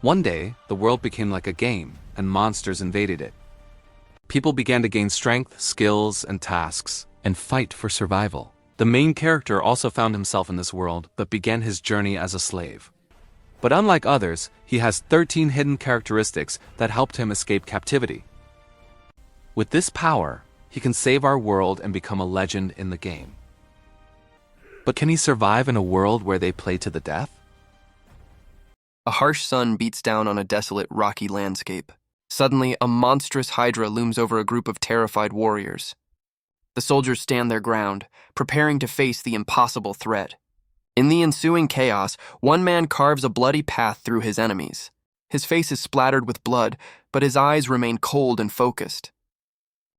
One day, the world became like a game, and monsters invaded it. People began to gain strength, skills, and tasks, and fight for survival. The main character also found himself in this world, but began his journey as a slave. But unlike others, he has 13 hidden characteristics that helped him escape captivity. With this power, he can save our world and become a legend in the game. But can he survive in a world where they play to the death? A harsh sun beats down on a desolate, rocky landscape. Suddenly, a monstrous hydra looms over a group of terrified warriors. The soldiers stand their ground, preparing to face the impossible threat. In the ensuing chaos, one man carves a bloody path through his enemies. His face is splattered with blood, but his eyes remain cold and focused.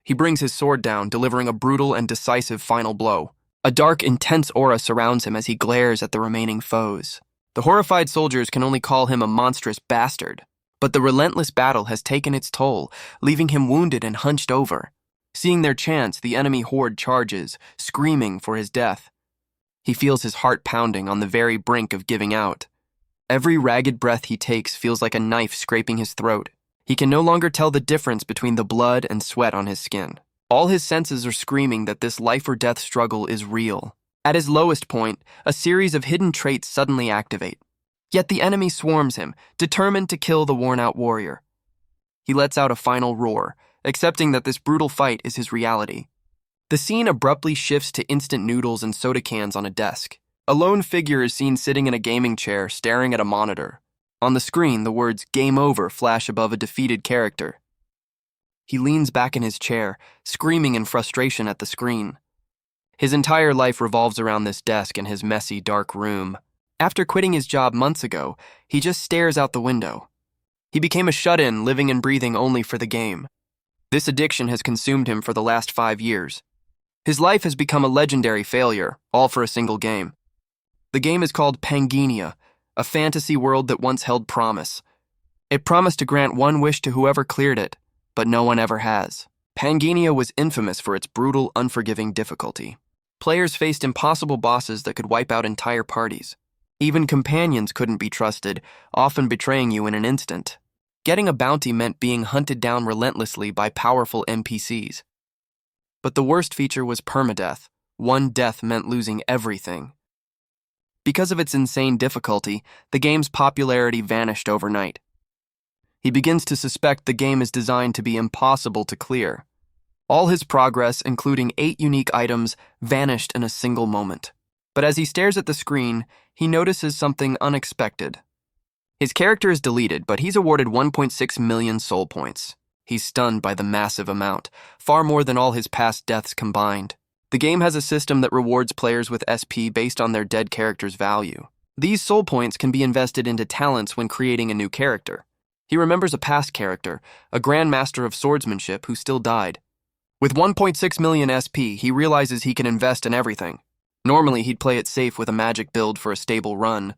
He brings his sword down, delivering a brutal and decisive final blow. A dark, intense aura surrounds him as he glares at the remaining foes. The horrified soldiers can only call him a monstrous bastard, but the relentless battle has taken its toll, leaving him wounded and hunched over. Seeing their chance, the enemy horde charges, screaming for his death. He feels his heart pounding on the very brink of giving out. Every ragged breath he takes feels like a knife scraping his throat. He can no longer tell the difference between the blood and sweat on his skin. All his senses are screaming that this life-or-death struggle is real. At his lowest point, a series of hidden traits suddenly activate. Yet the enemy swarms him, determined to kill the worn-out warrior. He lets out a final roar, accepting that this brutal fight is his reality. The scene abruptly shifts to instant noodles and soda cans on a desk. A lone figure is seen sitting in a gaming chair, staring at a monitor. On the screen, the words "Game Over" flash above a defeated character. He leans back in his chair, screaming in frustration at the screen. His entire life revolves around this desk and his messy, dark room. After quitting his job months ago, he just stares out the window. He became a shut-in, living and breathing only for the game. This addiction has consumed him for the last 5 years. His life has become a legendary failure, all for a single game. The game is called Pangea, a fantasy world that once held promise. It promised to grant one wish to whoever cleared it, but no one ever has. Pangea was infamous for its brutal, unforgiving difficulty. Players faced impossible bosses that could wipe out entire parties. Even companions couldn't be trusted, often betraying you in an instant. Getting a bounty meant being hunted down relentlessly by powerful NPCs. But the worst feature was permadeath. One death meant losing everything. Because of its insane difficulty, the game's popularity vanished overnight. He begins to suspect the game is designed to be impossible to clear. All his progress, including 8 unique items, vanished in a single moment. But as he stares at the screen, he notices something unexpected. His character is deleted, but he's awarded 1.6 million soul points. He's stunned by the massive amount, far more than all his past deaths combined. The game has a system that rewards players with SP based on their dead character's value. These soul points can be invested into talents when creating a new character. He remembers a past character, a grandmaster of swordsmanship who still died. With 1.6 million SP, he realizes he can invest in everything. Normally, he'd play it safe with a magic build for a stable run.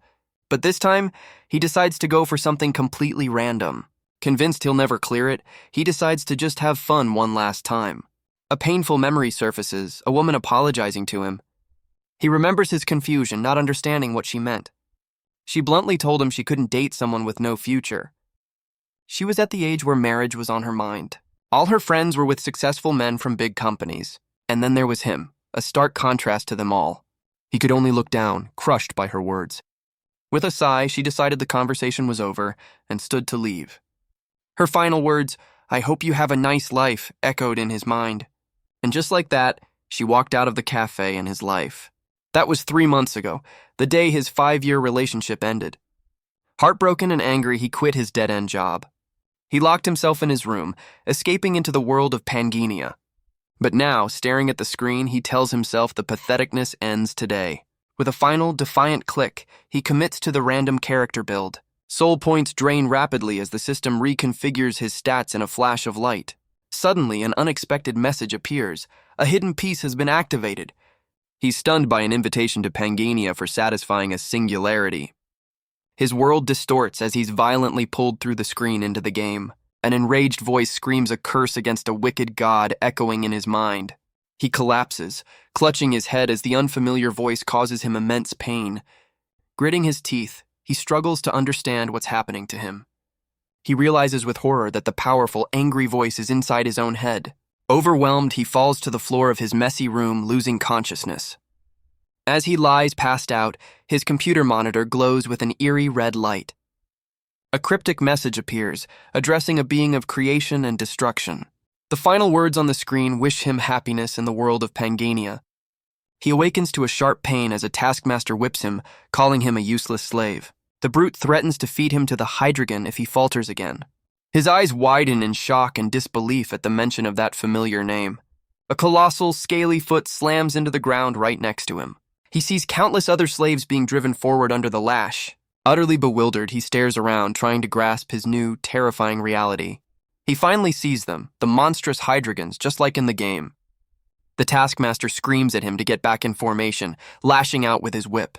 But this time, he decides to go for something completely random. Convinced he'll never clear it, he decides to just have fun one last time. A painful memory surfaces, a woman apologizing to him. He remembers his confusion, not understanding what she meant. She bluntly told him she couldn't date someone with no future. She was at the age where marriage was on her mind. All her friends were with successful men from big companies. And then there was him, a stark contrast to them all. He could only look down, crushed by her words. With a sigh, she decided the conversation was over and stood to leave. Her final words, "I hope you have a nice life," echoed in his mind. And just like that, she walked out of the cafe in his life. That was 3 months ago, the day his 5-year relationship ended. Heartbroken and angry, he quit his dead-end job. He locked himself in his room, escaping into the world of Pangea. But now, staring at the screen, he tells himself the patheticness ends today. With a final, defiant click, he commits to the random character build. Soul points drain rapidly as the system reconfigures his stats in a flash of light. Suddenly, an unexpected message appears. A hidden piece has been activated. He's stunned by an invitation to Pangea for satisfying a singularity. His world distorts as he's violently pulled through the screen into the game. An enraged voice screams a curse against a wicked god echoing in his mind. He collapses, clutching his head as the unfamiliar voice causes him immense pain. Gritting his teeth, he struggles to understand what's happening to him. He realizes with horror that the powerful, angry voice is inside his own head. Overwhelmed, he falls to the floor of his messy room, losing consciousness. As he lies passed out, his computer monitor glows with an eerie red light. A cryptic message appears, addressing a being of creation and destruction. The final words on the screen wish him happiness in the world of Pangania. He awakens to a sharp pain as a taskmaster whips him, calling him a useless slave. The brute threatens to feed him to the Hydreigon if he falters again. His eyes widen in shock and disbelief at the mention of that familiar name. A colossal, scaly foot slams into the ground right next to him. He sees countless other slaves being driven forward under the lash. Utterly bewildered, he stares around, trying to grasp his new, terrifying reality. He finally sees them, the monstrous Hydreigons, just like in the game. The taskmaster screams at him to get back in formation, lashing out with his whip.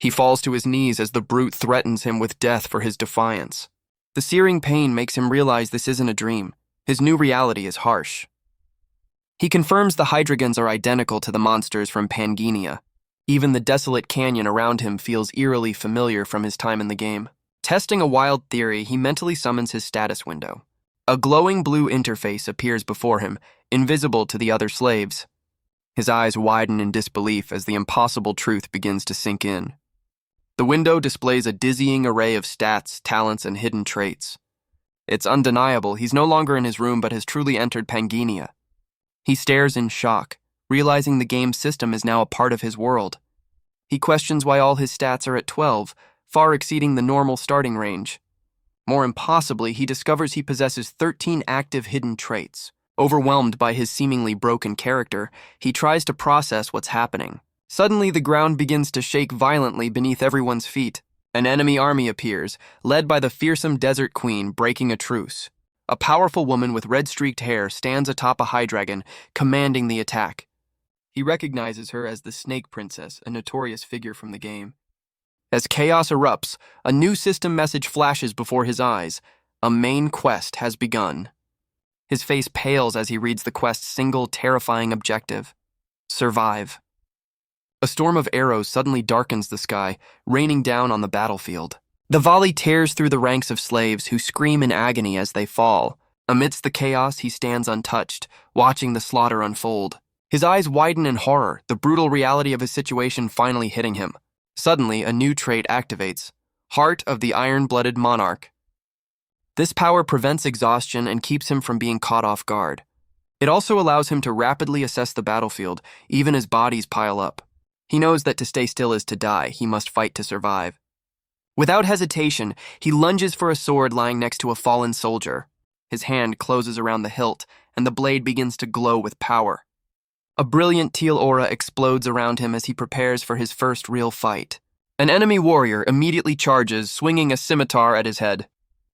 He falls to his knees as the brute threatens him with death for his defiance. The searing pain makes him realize this isn't a dream. His new reality is harsh. He confirms the Hydreigons are identical to the monsters from Pangania. Even the desolate canyon around him feels eerily familiar from his time in the game. Testing a wild theory, he mentally summons his status window. A glowing blue interface appears before him, invisible to the other slaves. His eyes widen in disbelief as the impossible truth begins to sink in. The window displays a dizzying array of stats, talents, and hidden traits. It's undeniable he's no longer in his room but has truly entered Pangania. He stares in shock, realizing the game system is now a part of his world. He questions why all his stats are at 12, far exceeding the normal starting range. More impossibly, he discovers he possesses 13 active hidden traits. Overwhelmed by his seemingly broken character, he tries to process what's happening. Suddenly, the ground begins to shake violently beneath everyone's feet. An enemy army appears, led by the fearsome Desert Queen, breaking a truce. A powerful woman with red-streaked hair stands atop a Hydreigon, commanding the attack. He recognizes her as the Snake Princess, a notorious figure from the game. As chaos erupts, a new system message flashes before his eyes. A main quest has begun. His face pales as he reads the quest's single terrifying objective: survive. A storm of arrows suddenly darkens the sky, raining down on the battlefield. The volley tears through the ranks of slaves who scream in agony as they fall. Amidst the chaos, he stands untouched, watching the slaughter unfold. His eyes widen in horror, the brutal reality of his situation finally hitting him. Suddenly, a new trait activates: Heart of the Iron-Blooded Monarch. This power prevents exhaustion and keeps him from being caught off guard. It also allows him to rapidly assess the battlefield, even as bodies pile up. He knows that to stay still is to die. He must fight to survive. Without hesitation, he lunges for a sword lying next to a fallen soldier. His hand closes around the hilt, and the blade begins to glow with power. A brilliant teal aura explodes around him as he prepares for his first real fight. An enemy warrior immediately charges, swinging a scimitar at his head.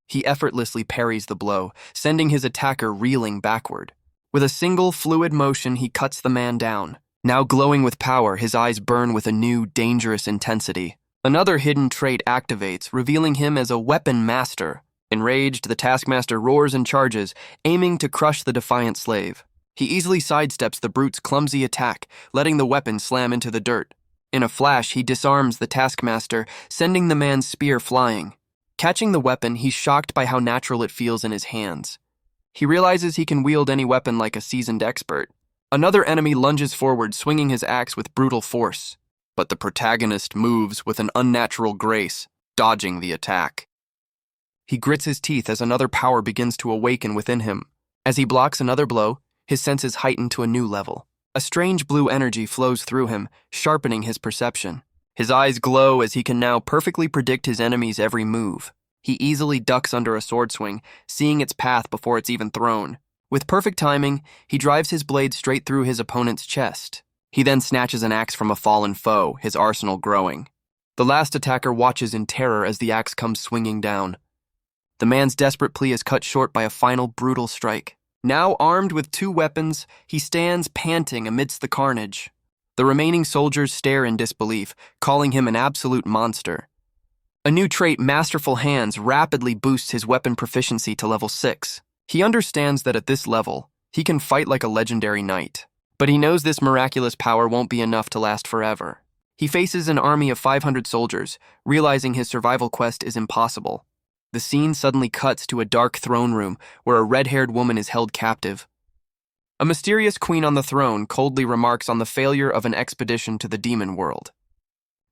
He effortlessly parries the blow, sending his attacker reeling backward. With a single fluid motion, he cuts the man down. Now glowing with power, his eyes burn with a new, dangerous intensity. Another hidden trait activates, revealing him as a weapon master. Enraged, the taskmaster roars and charges, aiming to crush the defiant slave. He easily sidesteps the brute's clumsy attack, letting the weapon slam into the dirt. In a flash, he disarms the taskmaster, sending the man's spear flying. Catching the weapon, he's shocked by how natural it feels in his hands. He realizes he can wield any weapon like a seasoned expert. Another enemy lunges forward, swinging his axe with brutal force. But the protagonist moves with an unnatural grace, dodging the attack. He grits his teeth as another power begins to awaken within him. As he blocks another blow, his senses heighten to a new level. A strange blue energy flows through him, sharpening his perception. His eyes glow as he can now perfectly predict his enemy's every move. He easily ducks under a sword swing, seeing its path before it's even thrown. With perfect timing, he drives his blade straight through his opponent's chest. He then snatches an axe from a fallen foe, his arsenal growing. The last attacker watches in terror as the axe comes swinging down. The man's desperate plea is cut short by a final brutal strike. Now armed with two weapons, he stands panting amidst the carnage. The remaining soldiers stare in disbelief, calling him an absolute monster. A new trait, Masterful Hands, rapidly boosts his weapon proficiency to level 6. He understands that at this level, he can fight like a legendary knight. But he knows this miraculous power won't be enough to last forever. He faces an army of 500 soldiers, realizing his survival quest is impossible. The scene suddenly cuts to a dark throne room where a red-haired woman is held captive. A mysterious queen on the throne coldly remarks on the failure of an expedition to the demon world.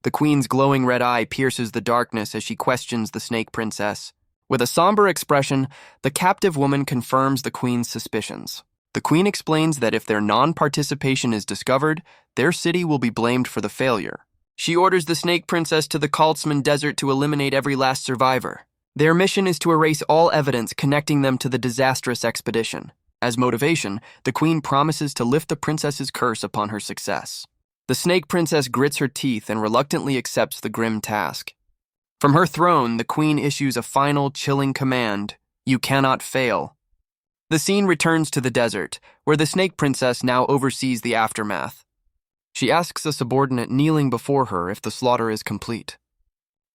The queen's glowing red eye pierces the darkness as she questions the snake princess. With a somber expression, the captive woman confirms the queen's suspicions. The queen explains that if their non-participation is discovered, their city will be blamed for the failure. She orders the snake princess to the Kaltzman Desert to eliminate every last survivor. Their mission is to erase all evidence connecting them to the disastrous expedition. As motivation, the queen promises to lift the princess's curse upon her success. The snake princess grits her teeth and reluctantly accepts the grim task. From her throne, the queen issues a final, chilling command: "You cannot fail." The scene returns to the desert, where the snake princess now oversees the aftermath. She asks a subordinate kneeling before her if the slaughter is complete.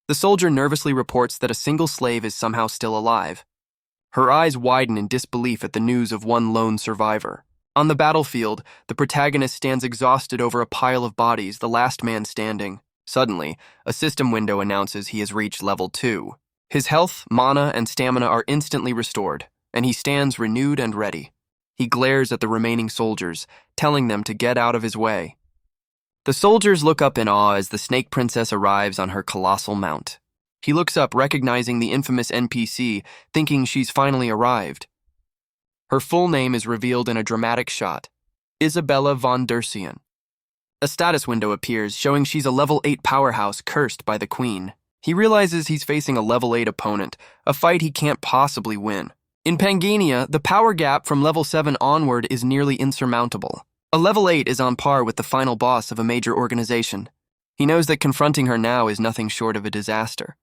The soldier nervously reports that a single slave is somehow still alive. Her eyes widen in disbelief at the news of one lone survivor. On the battlefield, the protagonist stands exhausted over a pile of bodies, the last man standing. Suddenly, a system window announces he has reached level 2. His health, mana, and stamina are instantly restored, and he stands renewed and ready. He glares at the remaining soldiers, telling them to get out of his way. The soldiers look up in awe as the snake princess arrives on her colossal mount. He looks up, recognizing the infamous NPC, thinking she's finally arrived. Her full name is revealed in a dramatic shot: Isabella von Dersian. A status window appears, showing she's a level 8 powerhouse cursed by the queen. He realizes he's facing a level 8 opponent, a fight he can't possibly win. In Pangania, the power gap from level 7 onward is nearly insurmountable. A level 8 is on par with the final boss of a major organization. He knows that confronting her now is nothing short of a disaster.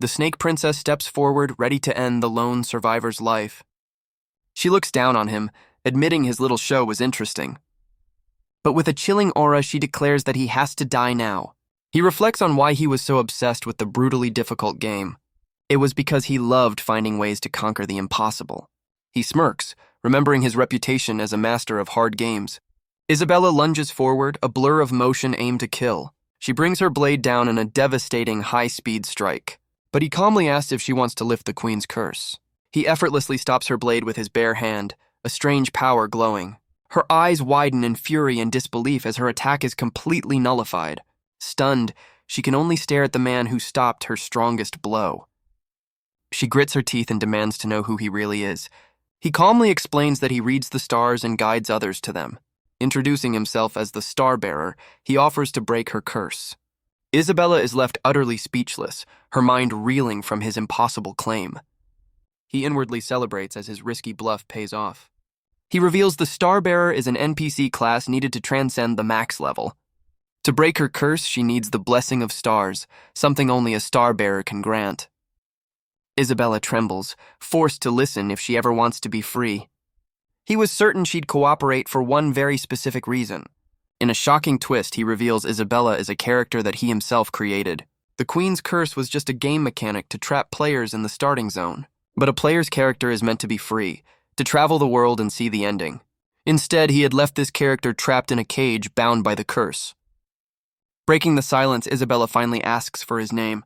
The snake princess steps forward, ready to end the lone survivor's life. She looks down on him, admitting his little show was interesting. But with a chilling aura, she declares that he has to die now. He reflects on why he was so obsessed with the brutally difficult game. It was because he loved finding ways to conquer the impossible. He smirks, remembering his reputation as a master of hard games. Isabella lunges forward, a blur of motion aimed to kill. She brings her blade down in a devastating high-speed strike. But he calmly asks if she wants to lift the queen's curse. He effortlessly stops her blade with his bare hand, a strange power glowing. Her eyes widen in fury and disbelief as her attack is completely nullified. Stunned, she can only stare at the man who stopped her strongest blow. She grits her teeth and demands to know who he really is. He calmly explains that he reads the stars and guides others to them. Introducing himself as the Star-Bearer, he offers to break her curse. Isabella is left utterly speechless, her mind reeling from his impossible claim. He inwardly celebrates as his risky bluff pays off. He reveals the Star-Bearer is an NPC class needed to transcend the max level. To break her curse, she needs the blessing of stars, something only a Star-Bearer can grant. Isabella trembles, forced to listen if she ever wants to be free. He was certain she'd cooperate for one very specific reason. In a shocking twist, he reveals Isabella is a character that he himself created. The Queen's curse was just a game mechanic to trap players in the starting zone. But a player's character is meant to be free, to travel the world and see the ending. Instead, he had left this character trapped in a cage bound by the curse. Breaking the silence, Isabella finally asks for his name.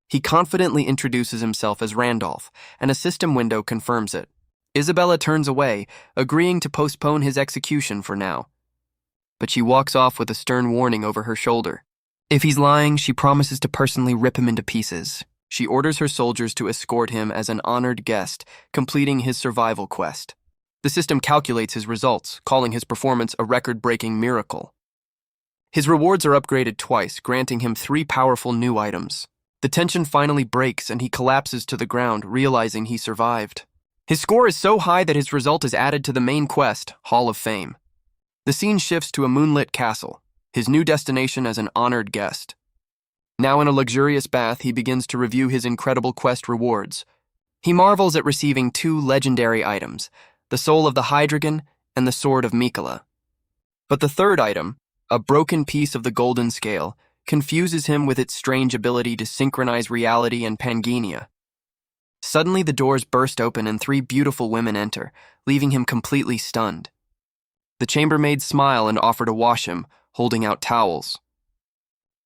He confidently introduces himself as Randolph, and a system window confirms it. Isabella turns away, agreeing to postpone his execution for now. But she walks off with a stern warning over her shoulder. If he's lying, she promises to personally rip him into pieces. She orders her soldiers to escort him as an honored guest, completing his survival quest. The system calculates his results, calling his performance a record-breaking miracle. His rewards are upgraded twice, granting him 3 powerful new items. The tension finally breaks and he collapses to the ground, realizing he survived. His score is so high that his result is added to the main quest, Hall of Fame. The scene shifts to a moonlit castle, his new destination as an honored guest. Now in a luxurious bath, he begins to review his incredible quest rewards. He marvels at receiving 2 legendary items, the Soul of the Hydreigon and the Sword of Mikola. But the third item, a broken piece of the golden scale, confuses him with its strange ability to synchronize reality and Pangania. Suddenly the doors burst open and 3 beautiful women enter, leaving him completely stunned. The chambermaids smile and offer to wash him, holding out towels.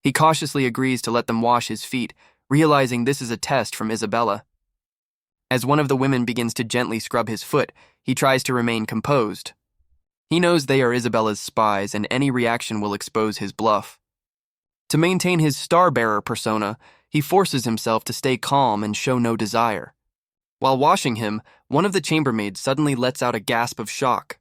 He cautiously agrees to let them wash his feet, realizing this is a test from Isabella. As one of the women begins to gently scrub his foot, he tries to remain composed. He knows they are Isabella's spies, and any reaction will expose his bluff. To maintain his star-bearer persona, he forces himself to stay calm and show no desire. While washing him, one of the chambermaids suddenly lets out a gasp of shock.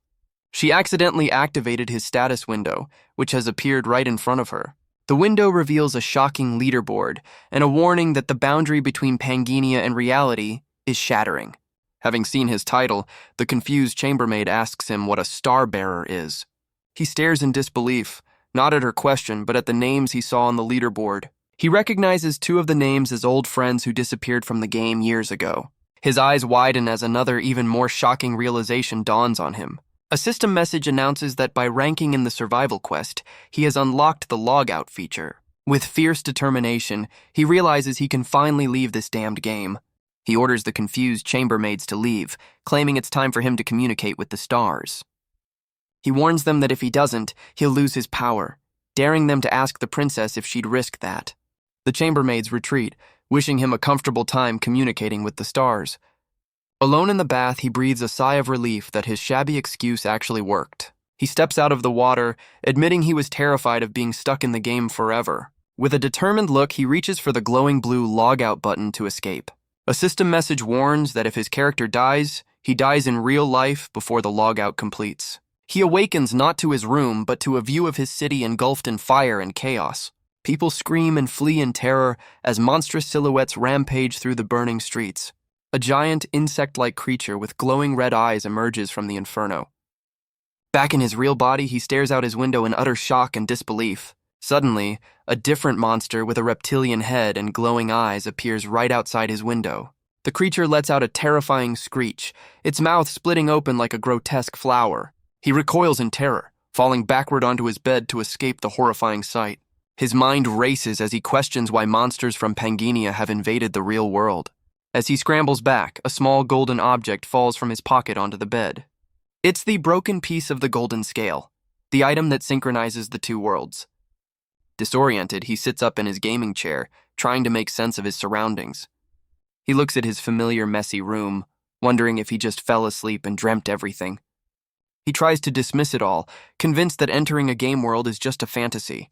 She accidentally activated his status window, which has appeared right in front of her. The window reveals a shocking leaderboard and a warning that the boundary between Pangenia and reality is shattering. Having seen his title, the confused chambermaid asks him what a star-bearer is. He stares in disbelief, not at her question, but at the names he saw on the leaderboard. He recognizes two of the names as old friends who disappeared from the game years ago. His eyes widen as another, even more shocking realization dawns on him. A system message announces that by ranking in the survival quest, he has unlocked the logout feature. With fierce determination, he realizes he can finally leave this damned game. He orders the confused chambermaids to leave, claiming it's time for him to communicate with the stars. He warns them that if he doesn't, he'll lose his power, daring them to ask the princess if she'd risk that. The chambermaids retreat, wishing him a comfortable time communicating with the stars. Alone in the bath, he breathes a sigh of relief that his shabby excuse actually worked. He steps out of the water, admitting he was terrified of being stuck in the game forever. With a determined look, he reaches for the glowing blue logout button to escape. A system message warns that if his character dies, he dies in real life before the logout completes. He awakens not to his room, but to a view of his city engulfed in fire and chaos. People scream and flee in terror as monstrous silhouettes rampage through the burning streets. A giant, insect-like creature with glowing red eyes emerges from the inferno. Back in his real body, he stares out his window in utter shock and disbelief. Suddenly, a different monster with a reptilian head and glowing eyes appears right outside his window. The creature lets out a terrifying screech, its mouth splitting open like a grotesque flower. He recoils in terror, falling backward onto his bed to escape the horrifying sight. His mind races as he questions why monsters from Pangenia have invaded the real world. As he scrambles back, a small golden object falls from his pocket onto the bed. It's the broken piece of the golden scale, the item that synchronizes the two worlds. Disoriented, he sits up in his gaming chair, trying to make sense of his surroundings. He looks at his familiar messy room, wondering if he just fell asleep and dreamt everything. He tries to dismiss it all, convinced that entering a game world is just a fantasy.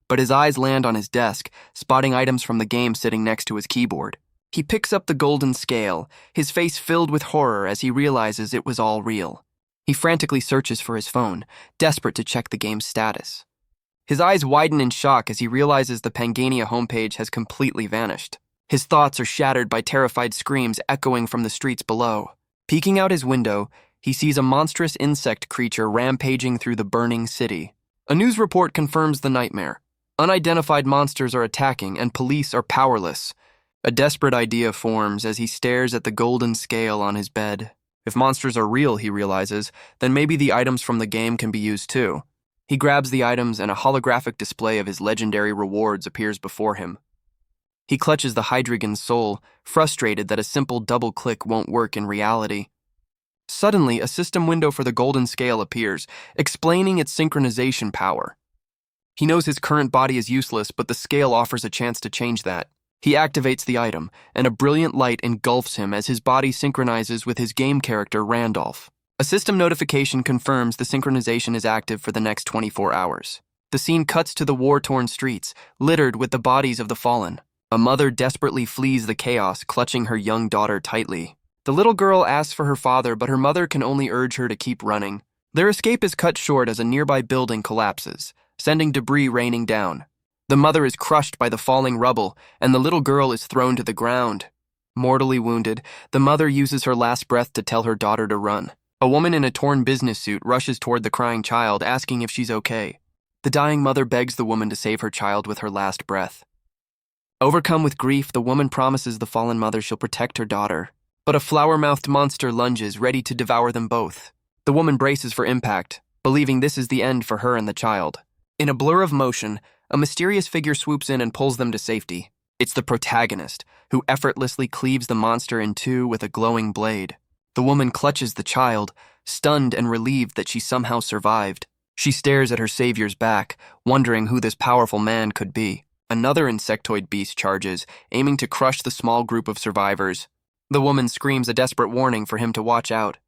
But his eyes land on his desk, spotting items from the game sitting next to his keyboard. He picks up the golden scale, his face filled with horror as he realizes it was all real. He frantically searches for his phone, desperate to check the game's status. His eyes widen in shock as he realizes the Pangania homepage has completely vanished. His thoughts are shattered by terrified screams echoing from the streets below. Peeking out his window, he sees a monstrous insect creature rampaging through the burning city. A news report confirms the nightmare. Unidentified monsters are attacking, and police are powerless. A desperate idea forms as he stares at the golden scale on his bed. If monsters are real, he realizes, then maybe the items from the game can be used too. He grabs the items and a holographic display of his legendary rewards appears before him. He clutches the Hydreigon's soul, frustrated that a simple double click won't work in reality. Suddenly, a system window for the golden scale appears, explaining its synchronization power. He knows his current body is useless, but the scale offers a chance to change that. He activates the item, and a brilliant light engulfs him as his body synchronizes with his game character, Randolph. A system notification confirms the synchronization is active for the next 24 hours. The scene cuts to the war-torn streets, littered with the bodies of the fallen. A mother desperately flees the chaos, clutching her young daughter tightly. The little girl asks for her father, but her mother can only urge her to keep running. Their escape is cut short as a nearby building collapses, sending debris raining down. The mother is crushed by the falling rubble, and the little girl is thrown to the ground. Mortally wounded, the mother uses her last breath to tell her daughter to run. A woman in a torn business suit rushes toward the crying child, asking if she's okay. The dying mother begs the woman to save her child with her last breath. Overcome with grief, the woman promises the fallen mother she'll protect her daughter. But a flower-mouthed monster lunges, ready to devour them both. The woman braces for impact, believing this is the end for her and the child. In a blur of motion, a mysterious figure swoops in and pulls them to safety. It's the protagonist, who effortlessly cleaves the monster in two with a glowing blade. The woman clutches the child, stunned and relieved that she somehow survived. She stares at her savior's back, wondering who this powerful man could be. Another insectoid beast charges, aiming to crush the small group of survivors. The woman screams a desperate warning for him to watch out.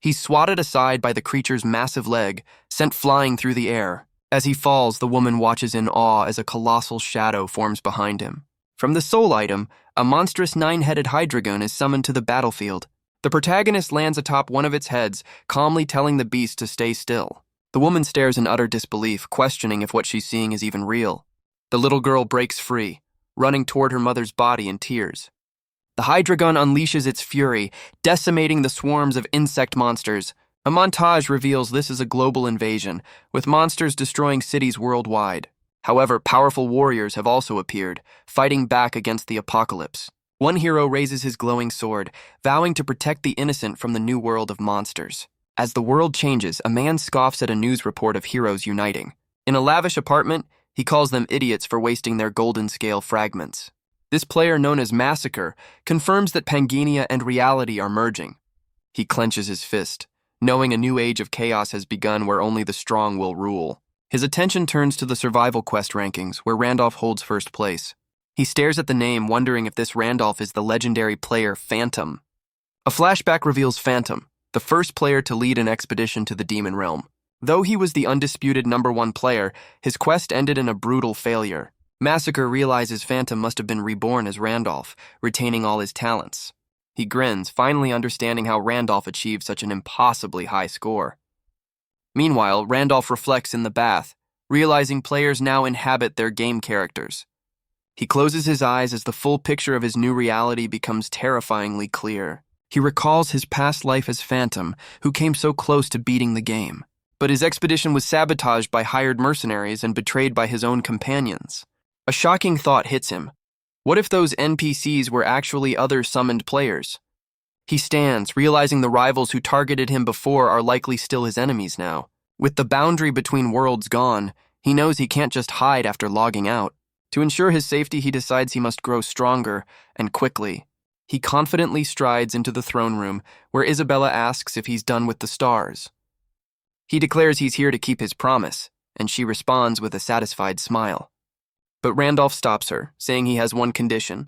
He's swatted aside by the creature's massive leg, sent flying through the air. As he falls, the woman watches in awe as a colossal shadow forms behind him. From the soul item, a monstrous 9-headed hydragon is summoned to the battlefield. The protagonist lands atop one of its heads, calmly telling the beast to stay still. The woman stares in utter disbelief, questioning if what she's seeing is even real. The little girl breaks free, running toward her mother's body in tears. The hydragon unleashes its fury, decimating the swarms of insect monsters. A montage reveals this is a global invasion, with monsters destroying cities worldwide. However, powerful warriors have also appeared, fighting back against the apocalypse. One hero raises his glowing sword, vowing to protect the innocent from the new world of monsters. As the world changes, a man scoffs at a news report of heroes uniting. In a lavish apartment, he calls them idiots for wasting their golden scale fragments. This player, known as Massacre, confirms that Pangea and reality are merging. He clenches his fist, knowing a new age of chaos has begun where only the strong will rule. His attention turns to the survival quest rankings, where Randolph holds first place. He stares at the name, wondering if this Randolph is the legendary player Phantom. A flashback reveals Phantom, the first player to lead an expedition to the Demon Realm. Though he was the undisputed #1 player, his quest ended in a brutal failure. Massacre realizes Phantom must have been reborn as Randolph, retaining all his talents. He grins, finally understanding how Randolph achieved such an impossibly high score. Meanwhile, Randolph reflects in the bath, realizing players now inhabit their game characters. He closes his eyes as the full picture of his new reality becomes terrifyingly clear. He recalls his past life as Phantom, who came so close to beating the game. But his expedition was sabotaged by hired mercenaries and betrayed by his own companions. A shocking thought hits him. What if those NPCs were actually other summoned players? He stands, realizing the rivals who targeted him before are likely still his enemies now. With the boundary between worlds gone, he knows he can't just hide after logging out. To ensure his safety, he decides he must grow stronger, and quickly. He confidently strides into the throne room, where Isabella asks if he's done with the stars. He declares he's here to keep his promise, and she responds with a satisfied smile. But Randolph stops her, saying he has one condition.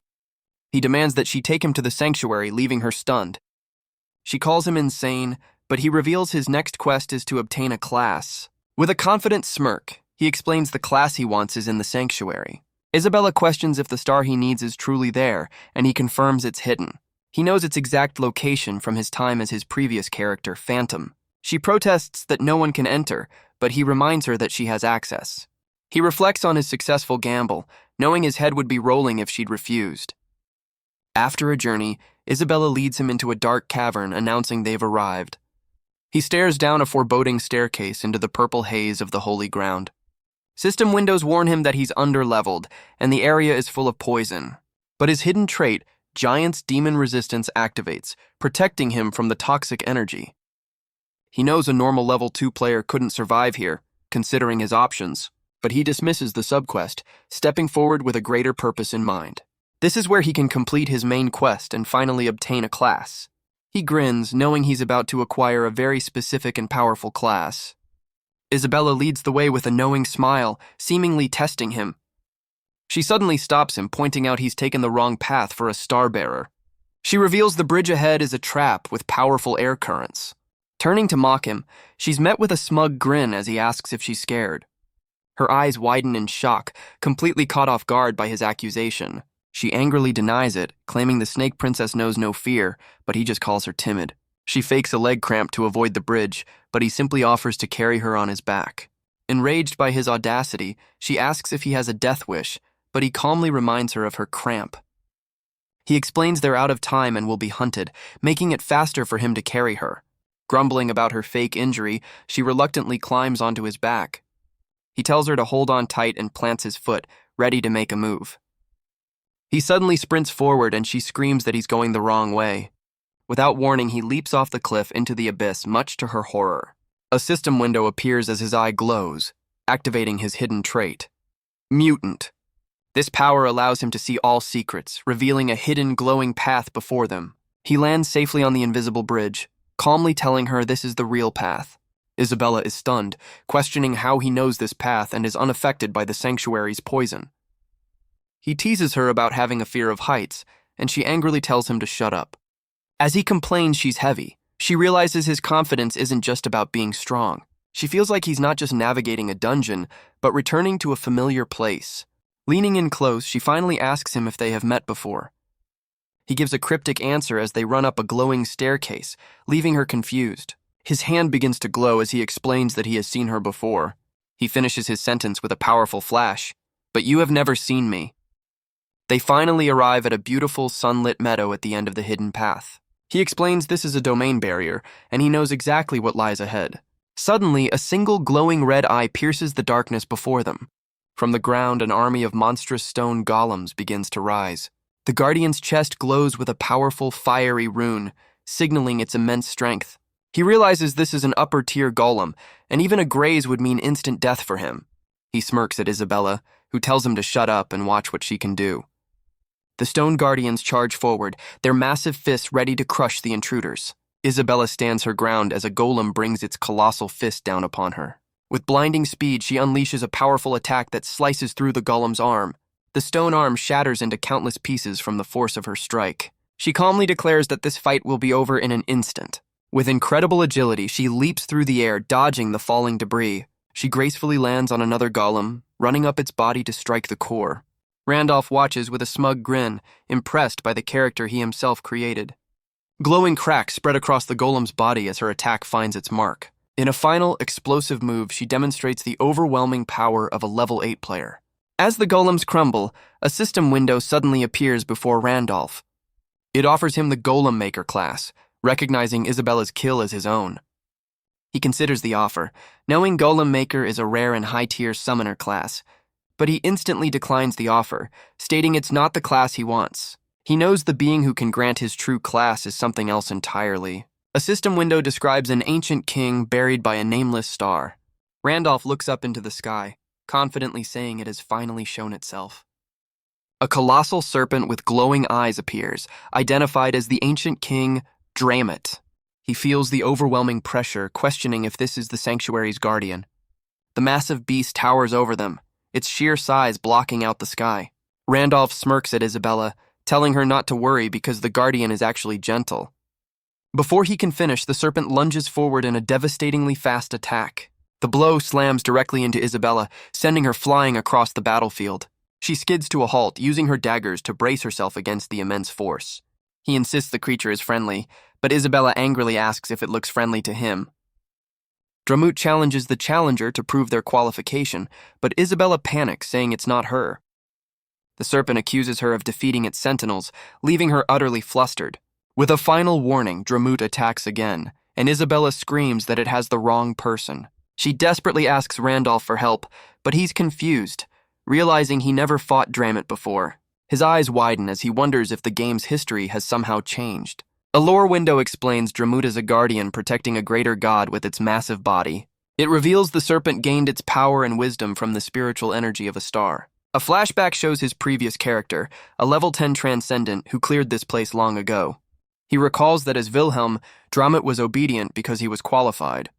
He demands that she take him to the sanctuary, leaving her stunned. She calls him insane, but he reveals his next quest is to obtain a class. With a confident smirk, he explains the class he wants is in the sanctuary. Isabella questions if the star he needs is truly there, and he confirms it's hidden. He knows its exact location from his time as his previous character, Phantom. She protests that no one can enter, but he reminds her that she has access. He reflects on his successful gamble, knowing his head would be rolling if she'd refused. After a journey, Isabella leads him into a dark cavern, announcing they've arrived. He stares down a foreboding staircase into the purple haze of the holy ground. System windows warn him that he's underleveled, and the area is full of poison. But his hidden trait, Giant's Demon Resistance, activates, protecting him from the toxic energy. He knows a normal level 2 player couldn't survive here, considering his options, but he dismisses the subquest, stepping forward with a greater purpose in mind. This is where he can complete his main quest and finally obtain a class. He grins, knowing he's about to acquire a very specific and powerful class. Isabella leads the way with a knowing smile, seemingly testing him. She suddenly stops him, pointing out he's taken the wrong path for a starbearer. She reveals the bridge ahead is a trap with powerful air currents. Turning to mock him, she's met with a smug grin as he asks if she's scared. Her eyes widen in shock, completely caught off guard by his accusation. She angrily denies it, claiming the Snake Princess knows no fear, but he just calls her timid. She fakes a leg cramp to avoid the bridge, but he simply offers to carry her on his back. Enraged by his audacity, she asks if he has a death wish, but he calmly reminds her of her cramp. He explains they're out of time and will be hunted, making it faster for him to carry her. Grumbling about her fake injury, she reluctantly climbs onto his back. He tells her to hold on tight and plants his foot, ready to make a move. He suddenly sprints forward and she screams that he's going the wrong way. Without warning, he leaps off the cliff into the abyss, much to her horror. A system window appears as his eye glows, activating his hidden trait. Mutant. This power allows him to see all secrets, revealing a hidden glowing path before them. He lands safely on the invisible bridge, calmly telling her this is the real path. Isabella is stunned, questioning how he knows this path and is unaffected by the sanctuary's poison. He teases her about having a fear of heights, and she angrily tells him to shut up. As he complains she's heavy, she realizes his confidence isn't just about being strong. She feels like he's not just navigating a dungeon, but returning to a familiar place. Leaning in close, she finally asks him if they have met before. He gives a cryptic answer as they run up a glowing staircase, leaving her confused. His hand begins to glow as he explains that he has seen her before. He finishes his sentence with a powerful flash. "But you have never seen me." They finally arrive at a beautiful, sunlit meadow at the end of the hidden path. He explains this is a domain barrier, and he knows exactly what lies ahead. Suddenly, a single glowing red eye pierces the darkness before them. From the ground, an army of monstrous stone golems begins to rise. The Guardian's chest glows with a powerful, fiery rune, signaling its immense strength. He realizes this is an upper-tier golem, and even a graze would mean instant death for him. He smirks at Isabella, who tells him to shut up and watch what she can do. The Stone Guardians charge forward, their massive fists ready to crush the intruders. Isabella stands her ground as a golem brings its colossal fist down upon her. With blinding speed, she unleashes a powerful attack that slices through the golem's arm. The stone arm shatters into countless pieces from the force of her strike. She calmly declares that this fight will be over in an instant. With incredible agility, she leaps through the air, dodging the falling debris. She gracefully lands on another golem, running up its body to strike the core. Randolph watches with a smug grin, impressed by the character he himself created. Glowing cracks spread across the golem's body as her attack finds its mark. In a final, explosive move, she demonstrates the overwhelming power of a level 8 player. As the golems crumble, a system window suddenly appears before Randolph. It offers him the Golem Maker class, recognizing Isabella's kill as his own. He considers the offer, knowing Golem Maker is a rare and high-tier summoner class, but he instantly declines the offer, stating it's not the class he wants. He knows the being who can grant his true class is something else entirely. A system window describes an ancient king buried by a nameless star. Randolph looks up into the sky, confidently saying it has finally shown itself. A colossal serpent with glowing eyes appears, identified as the ancient king, Dramit. He feels the overwhelming pressure, questioning if this is the sanctuary's guardian. The massive beast towers over them, its sheer size blocking out the sky. Randolph smirks at Isabella, telling her not to worry because the guardian is actually gentle. Before he can finish, the serpent lunges forward in a devastatingly fast attack. The blow slams directly into Isabella, sending her flying across the battlefield. She skids to a halt, using her daggers to brace herself against the immense force. He insists the creature is friendly, but Isabella angrily asks if it looks friendly to him. Dramut challenges the challenger to prove their qualification, but Isabella panics, saying it's not her. The serpent accuses her of defeating its sentinels, leaving her utterly flustered. With a final warning, Dramut attacks again, and Isabella screams that it has the wrong person. She desperately asks Randolph for help, but he's confused, realizing he never fought Dramut before. His eyes widen as he wonders if the game's history has somehow changed. A lore window explains Dramut is a guardian protecting a greater god with its massive body. It reveals the serpent gained its power and wisdom from the spiritual energy of a star. A flashback shows his previous character, a level 10 transcendent who cleared this place long ago. He recalls that as Wilhelm, Dramut was obedient because he was qualified.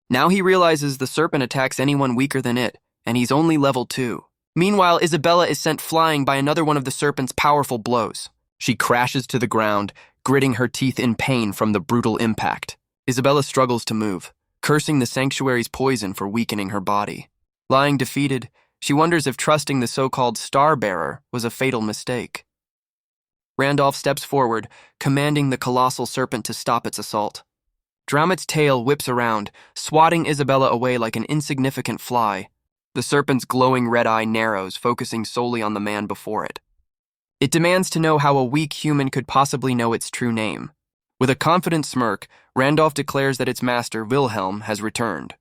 Now he realizes the serpent attacks anyone weaker than it, and he's only level 2. Meanwhile, Isabella is sent flying by another one of the serpent's powerful blows. She crashes to the ground, gritting her teeth in pain from the brutal impact. Isabella struggles to move, cursing the sanctuary's poison for weakening her body. Lying defeated, she wonders if trusting the so-called Star-Bearer was a fatal mistake. Randolph steps forward, commanding the colossal serpent to stop its assault. Dramut's tail whips around, swatting Isabella away like an insignificant fly. The serpent's glowing red eye narrows, focusing solely on the man before it. It demands to know how a weak human could possibly know its true name. With a confident smirk, Randolph declares that its master, Wilhelm, has returned.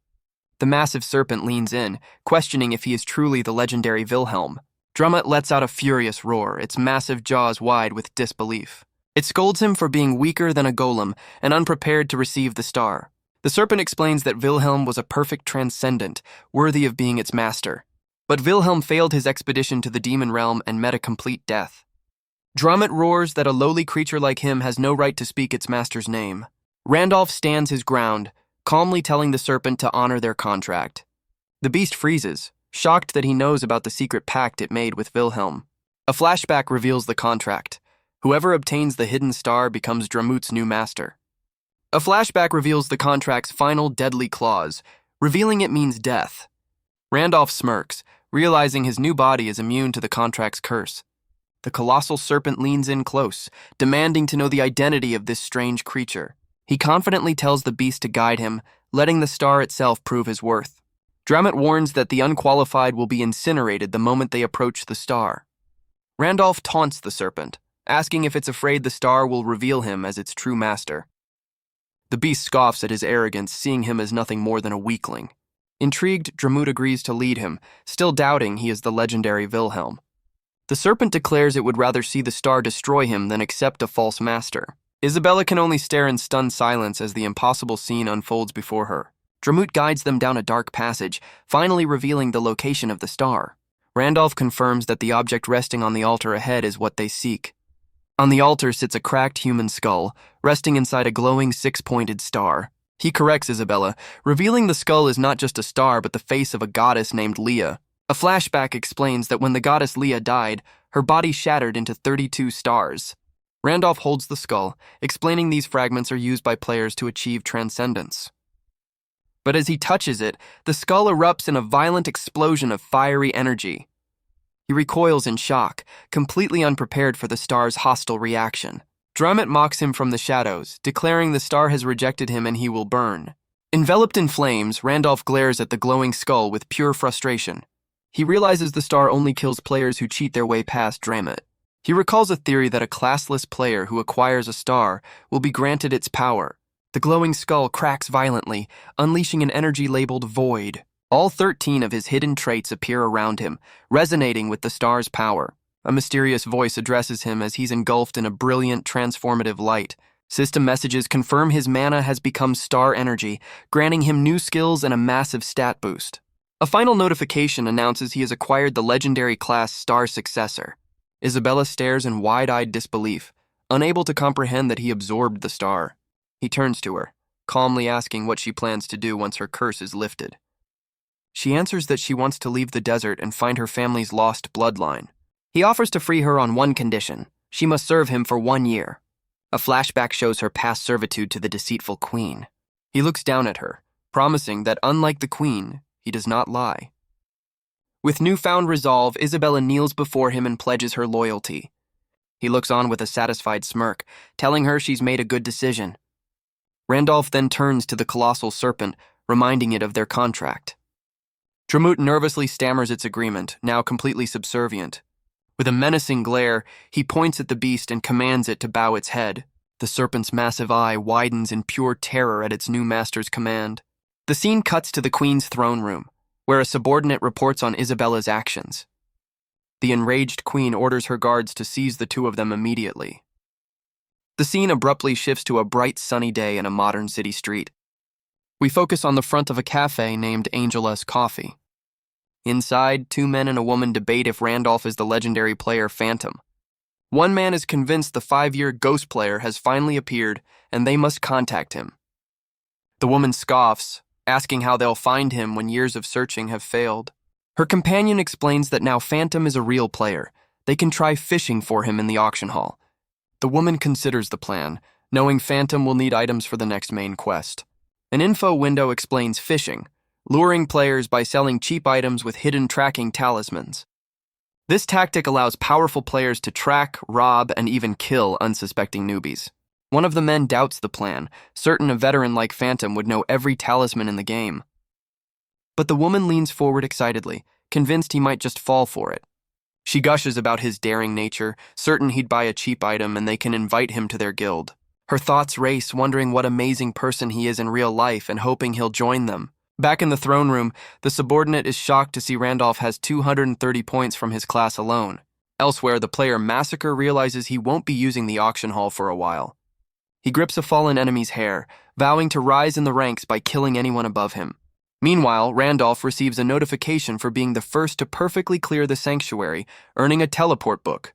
The massive serpent leans in, questioning if he is truly the legendary Wilhelm. Dramut lets out a furious roar, its massive jaws wide with disbelief. It scolds him for being weaker than a golem and unprepared to receive the star. The serpent explains that Wilhelm was a perfect transcendent, worthy of being its master. But Wilhelm failed his expedition to the demon realm and met a complete death. Dramut roars that a lowly creature like him has no right to speak its master's name. Randolph stands his ground, calmly telling the serpent to honor their contract. The beast freezes, shocked that he knows about the secret pact it made with Wilhelm. A flashback reveals the contract. Whoever obtains the hidden star becomes Dramut's new master. A flashback reveals the contract's final deadly clause, revealing it means death. Randolph smirks, realizing his new body is immune to the contract's curse. The colossal serpent leans in close, demanding to know the identity of this strange creature. He confidently tells the beast to guide him, letting the star itself prove his worth. Dramut warns that the unqualified will be incinerated the moment they approach the star. Randolph taunts the serpent, asking if it's afraid the star will reveal him as its true master. The beast scoffs at his arrogance, seeing him as nothing more than a weakling. Intrigued, Dramut agrees to lead him, still doubting he is the legendary Wilhelm. The serpent declares it would rather see the star destroy him than accept a false master. Isabella can only stare in stunned silence as the impossible scene unfolds before her. Dramut guides them down a dark passage, finally revealing the location of the star. Randolph confirms that the object resting on the altar ahead is what they seek. On the altar sits a cracked human skull, resting inside a glowing six-pointed star. He corrects Isabella, revealing the skull is not just a star but the face of a goddess named Leah. A flashback explains that when the goddess Leah died, her body shattered into 32 stars. Randolph holds the skull, explaining these fragments are used by players to achieve transcendence. But as he touches it, the skull erupts in a violent explosion of fiery energy. He recoils in shock, completely unprepared for the star's hostile reaction. Dramut mocks him from the shadows, declaring the star has rejected him and he will burn. Enveloped in flames, Randolph glares at the glowing skull with pure frustration. He realizes the star only kills players who cheat their way past Dramut. He recalls a theory that a classless player who acquires a star will be granted its power. The glowing skull cracks violently, unleashing an energy labeled Void. All 13 of his hidden traits appear around him, resonating with the star's power. A mysterious voice addresses him as he's engulfed in a brilliant, transformative light. System messages confirm his mana has become star energy, granting him new skills and a massive stat boost. A final notification announces he has acquired the legendary class Star Successor. Isabella stares in wide-eyed disbelief, unable to comprehend that he absorbed the star. He turns to her, calmly asking what she plans to do once her curse is lifted. She answers that she wants to leave the desert and find her family's lost bloodline. He offers to free her on one condition: she must serve him for 1 year. A flashback shows her past servitude to the deceitful queen. He looks down at her, promising that unlike the queen, he does not lie. With newfound resolve, Isabella kneels before him and pledges her loyalty. He looks on with a satisfied smirk, telling her she's made a good decision. Randolph then turns to the colossal serpent, reminding it of their contract. Dramut nervously stammers its agreement, now completely subservient. With a menacing glare, he points at the beast and commands it to bow its head. The serpent's massive eye widens in pure terror at its new master's command. The scene cuts to the queen's throne room, where a subordinate reports on Isabella's actions. The enraged queen orders her guards to seize the two of them immediately. The scene abruptly shifts to a bright sunny day in a modern city street. We focus on the front of a cafe named Angela's Coffee. Inside, 2 men and a woman debate if Randolph is the legendary player Phantom. One man is convinced the 5-year ghost player has finally appeared and they must contact him. The woman scoffs, asking how they'll find him when years of searching have failed. Her companion explains that now Phantom is a real player. They can try fishing for him in the auction hall. The woman considers the plan, knowing Phantom will need items for the next main quest. An info window explains fishing, luring players by selling cheap items with hidden tracking talismans. This tactic allows powerful players to track, rob, and even kill unsuspecting newbies. One of the men doubts the plan, certain a veteran like Phantom would know every talisman in the game. But the woman leans forward excitedly, convinced he might just fall for it. She gushes about his daring nature, certain he'd buy a cheap item and they can invite him to their guild. Her thoughts race, wondering what amazing person he is in real life and hoping he'll join them. Back in the throne room, the subordinate is shocked to see Randolph has 230 points from his class alone. Elsewhere, the player Massacre realizes he won't be using the auction hall for a while. He grips a fallen enemy's hair, vowing to rise in the ranks by killing anyone above him. Meanwhile, Randolph receives a notification for being the first to perfectly clear the sanctuary, earning a teleport book.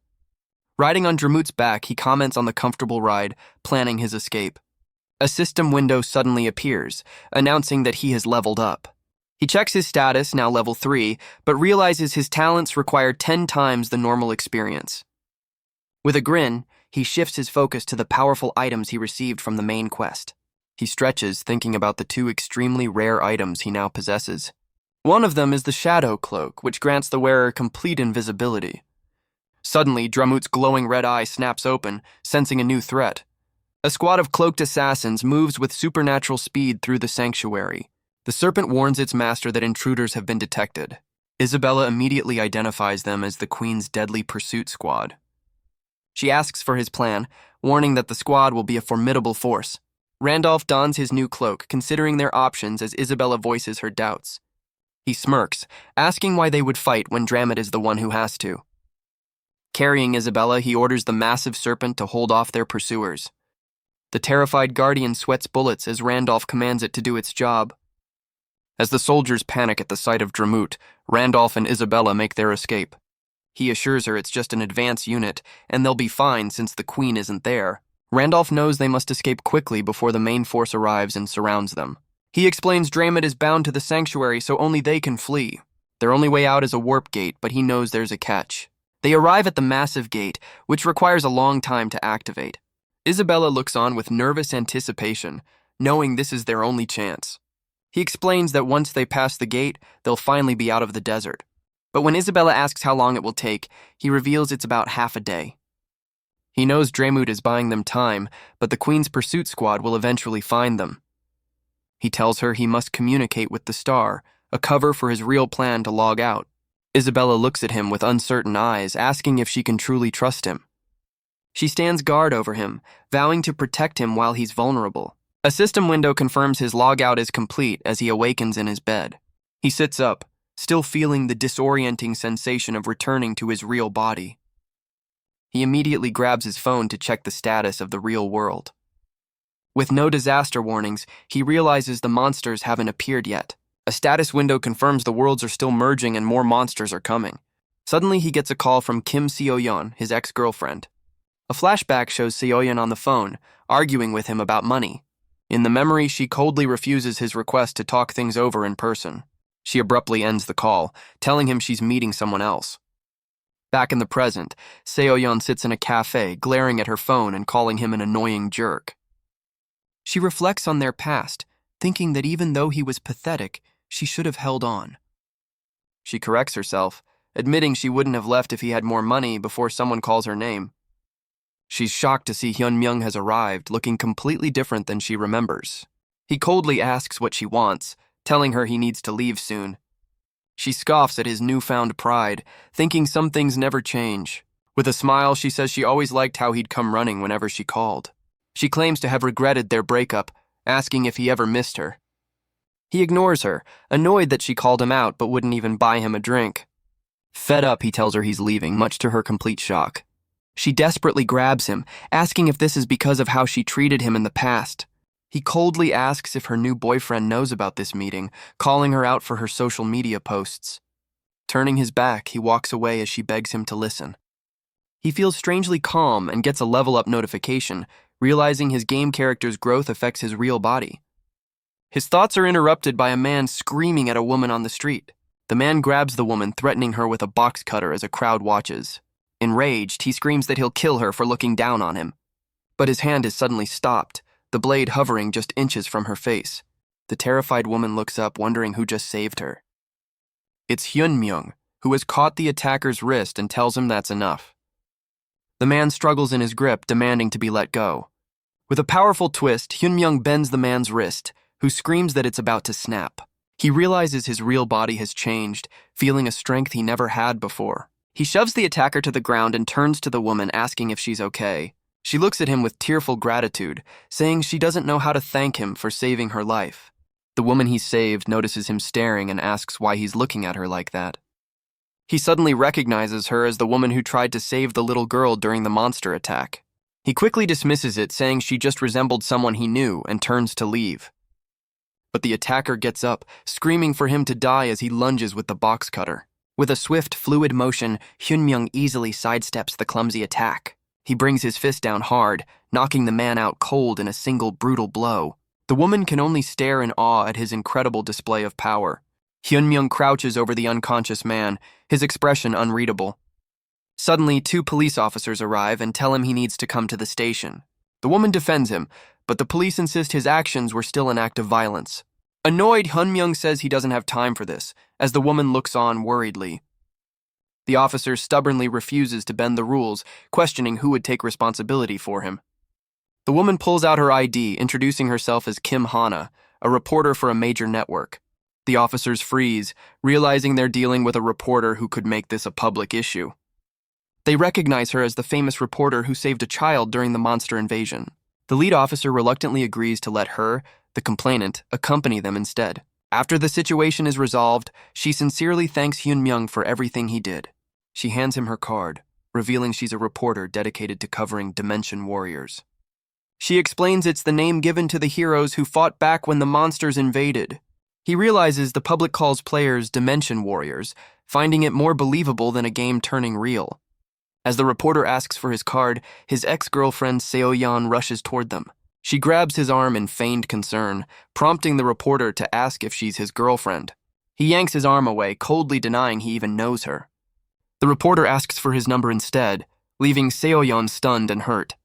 Riding on Dramut's back, he comments on the comfortable ride, planning his escape. A system window suddenly appears, announcing that he has leveled up. He checks his status, now level 3, but realizes his talents require 10 times the normal experience. With a grin, he shifts his focus to the powerful items he received from the main quest. He stretches, thinking about the two extremely rare items he now possesses. One of them is the Shadow Cloak, which grants the wearer complete invisibility. Suddenly, Dramut's glowing red eye snaps open, sensing a new threat. A squad of cloaked assassins moves with supernatural speed through the sanctuary. The serpent warns its master that intruders have been detected. Isabella immediately identifies them as the Queen's deadly pursuit squad. She asks for his plan, warning that the squad will be a formidable force. Randolph dons his new cloak, considering their options as Isabella voices her doubts. He smirks, asking why they would fight when Dramut is the one who has to. Carrying Isabella, he orders the massive serpent to hold off their pursuers. The terrified guardian sweats bullets as Randolph commands it to do its job. As the soldiers panic at the sight of Dramut, Randolph and Isabella make their escape. He assures her it's just an advance unit, and they'll be fine since the Queen isn't there. Randolph knows they must escape quickly before the main force arrives and surrounds them. He explains Dramut is bound to the sanctuary, so only they can flee. Their only way out is a warp gate, but he knows there's a catch. They arrive at the massive gate, which requires a long time to activate. Isabella looks on with nervous anticipation, knowing this is their only chance. He explains that once they pass the gate, they'll finally be out of the desert. But when Isabella asks how long it will take, he reveals it's about half a day. He knows Dramut is buying them time, but the Queen's pursuit squad will eventually find them. He tells her he must communicate with the star, a cover for his real plan to log out. Isabella looks at him with uncertain eyes, asking if she can truly trust him. She stands guard over him, vowing to protect him while he's vulnerable. A system window confirms his logout is complete as he awakens in his bed. He sits up, still feeling the disorienting sensation of returning to his real body. He immediately grabs his phone to check the status of the real world. With no disaster warnings, he realizes the monsters haven't appeared yet. A status window confirms the worlds are still merging and more monsters are coming. Suddenly, he gets a call from Kim Seo-yeon, his ex-girlfriend. A flashback shows Seo-yeon on the phone, arguing with him about money. In the memory, she coldly refuses his request to talk things over in person. She abruptly ends the call, telling him she's meeting someone else. Back in the present, Seo-yeon sits in a cafe, glaring at her phone and calling him an annoying jerk. She reflects on their past, thinking that even though he was pathetic, she should have held on. She corrects herself, admitting she wouldn't have left if he had more money before someone calls her name. She's shocked to see Hyun-myung has arrived, looking completely different than she remembers. He coldly asks what she wants, telling her he needs to leave soon. She scoffs at his newfound pride, thinking some things never change. With a smile, she says she always liked how he'd come running whenever she called. She claims to have regretted their breakup, asking if he ever missed her. He ignores her, annoyed that she called him out but wouldn't even buy him a drink. Fed up, he tells her he's leaving, much to her complete shock. She desperately grabs him, asking if this is because of how she treated him in the past. He coldly asks if her new boyfriend knows about this meeting, calling her out for her social media posts. Turning his back, he walks away as she begs him to listen. He feels strangely calm and gets a level-up notification, realizing his game character's growth affects his real body. His thoughts are interrupted by a man screaming at a woman on the street. The man grabs the woman, threatening her with a box cutter as a crowd watches. Enraged, he screams that he'll kill her for looking down on him. But his hand is suddenly stopped, the blade hovering just inches from her face. The terrified woman looks up, wondering who just saved her. It's Hyun-myung, who has caught the attacker's wrist and tells him that's enough. The man struggles in his grip, demanding to be let go. With a powerful twist, Hyun-myung bends the man's wrist, who screams that it's about to snap. He realizes his real body has changed, feeling a strength he never had before. He shoves the attacker to the ground and turns to the woman, asking if she's okay. She looks at him with tearful gratitude, saying she doesn't know how to thank him for saving her life. The woman he saved notices him staring and asks why he's looking at her like that. He suddenly recognizes her as the woman who tried to save the little girl during the monster attack. He quickly dismisses it, saying she just resembled someone he knew, and turns to leave. But the attacker gets up, screaming for him to die as he lunges with the box cutter. With a swift, fluid motion, Hyun-myung easily sidesteps the clumsy attack. He brings his fist down hard, knocking the man out cold in a single brutal blow. The woman can only stare in awe at his incredible display of power. Hyun-myung crouches over the unconscious man, his expression unreadable. Suddenly, 2 police officers arrive and tell him he needs to come to the station. The woman defends him, but the police insist his actions were still an act of violence. Annoyed, Hyunmyoung says he doesn't have time for this, as the woman looks on worriedly. The officer stubbornly refuses to bend the rules, questioning who would take responsibility for him. The woman pulls out her ID, introducing herself as Kim Hana, a reporter for a major network. The officers freeze, realizing they're dealing with a reporter who could make this a public issue. They recognize her as the famous reporter who saved a child during the monster invasion. The lead officer reluctantly agrees to let her, the complainant, accompany them instead. After the situation is resolved, she sincerely thanks Hyunmyoung for everything he did. She hands him her card, revealing she's a reporter dedicated to covering Dimension Warriors. She explains it's the name given to the heroes who fought back when the monsters invaded. He realizes the public calls players Dimension Warriors, finding it more believable than a game turning real. As the reporter asks for his card, his ex-girlfriend Seo-yeon rushes toward them. She grabs his arm in feigned concern, prompting the reporter to ask if she's his girlfriend. He yanks his arm away, coldly denying he even knows her. The reporter asks for his number instead, leaving Seo-yeon stunned and hurt.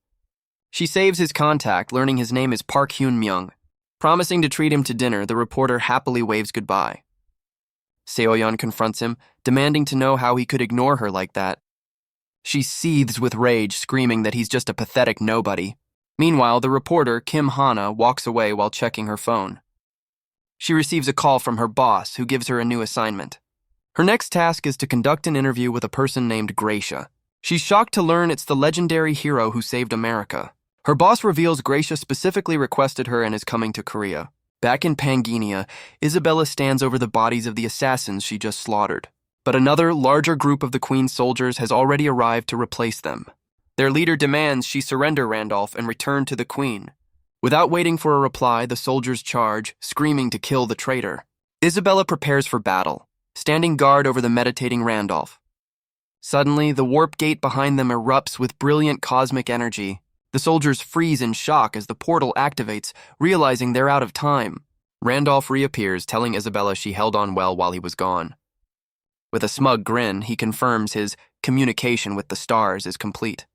She saves his contact, learning his name is Park Hyun-myung. Promising to treat him to dinner, the reporter happily waves goodbye. Seo-yeon confronts him, demanding to know how he could ignore her like that. She seethes with rage, screaming that he's just a pathetic nobody. Meanwhile, the reporter, Kim Hana, walks away while checking her phone. She receives a call from her boss, who gives her a new assignment. Her next task is to conduct an interview with a person named Gracia. She's shocked to learn it's the legendary hero who saved America. Her boss reveals Gracia specifically requested her and is coming to Korea. Back in Pangenia, Isabella stands over the bodies of the assassins she just slaughtered. But another, larger group of the Queen's soldiers has already arrived to replace them. Their leader demands she surrender Randolph and return to the Queen. Without waiting for a reply, the soldiers charge, screaming to kill the traitor. Isabella prepares for battle, standing guard over the meditating Randolph. Suddenly, the warp gate behind them erupts with brilliant cosmic energy. The soldiers freeze in shock as the portal activates, realizing they're out of time. Randolph reappears, telling Isabella she held on well while he was gone. With a smug grin, he confirms his communication with the stars is complete.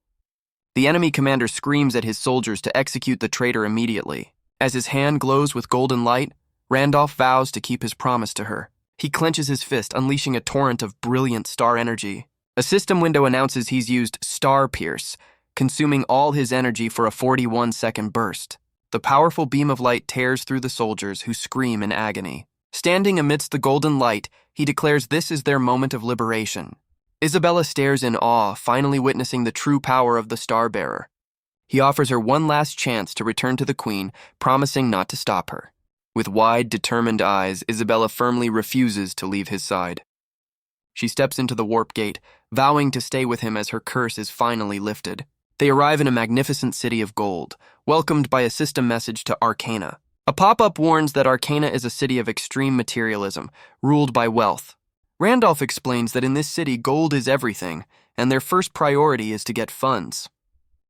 The enemy commander screams at his soldiers to execute the traitor immediately. As his hand glows with golden light, Randolph vows to keep his promise to her. He clenches his fist, unleashing a torrent of brilliant star energy. A system window announces he's used Star Pierce, consuming all his energy for a 41-second burst. The powerful beam of light tears through the soldiers, who scream in agony. Standing amidst the golden light, he declares this is their moment of liberation. Isabella stares in awe, finally witnessing the true power of the Star-Bearer. He offers her one last chance to return to the Queen, promising not to stop her. With wide, determined eyes, Isabella firmly refuses to leave his side. She steps into the warp gate, vowing to stay with him as her curse is finally lifted. They arrive in a magnificent city of gold, welcomed by a system message to Arcana. A pop-up warns that Arcana is a city of extreme materialism, ruled by wealth. Randolph explains that in this city, gold is everything, and their first priority is to get funds.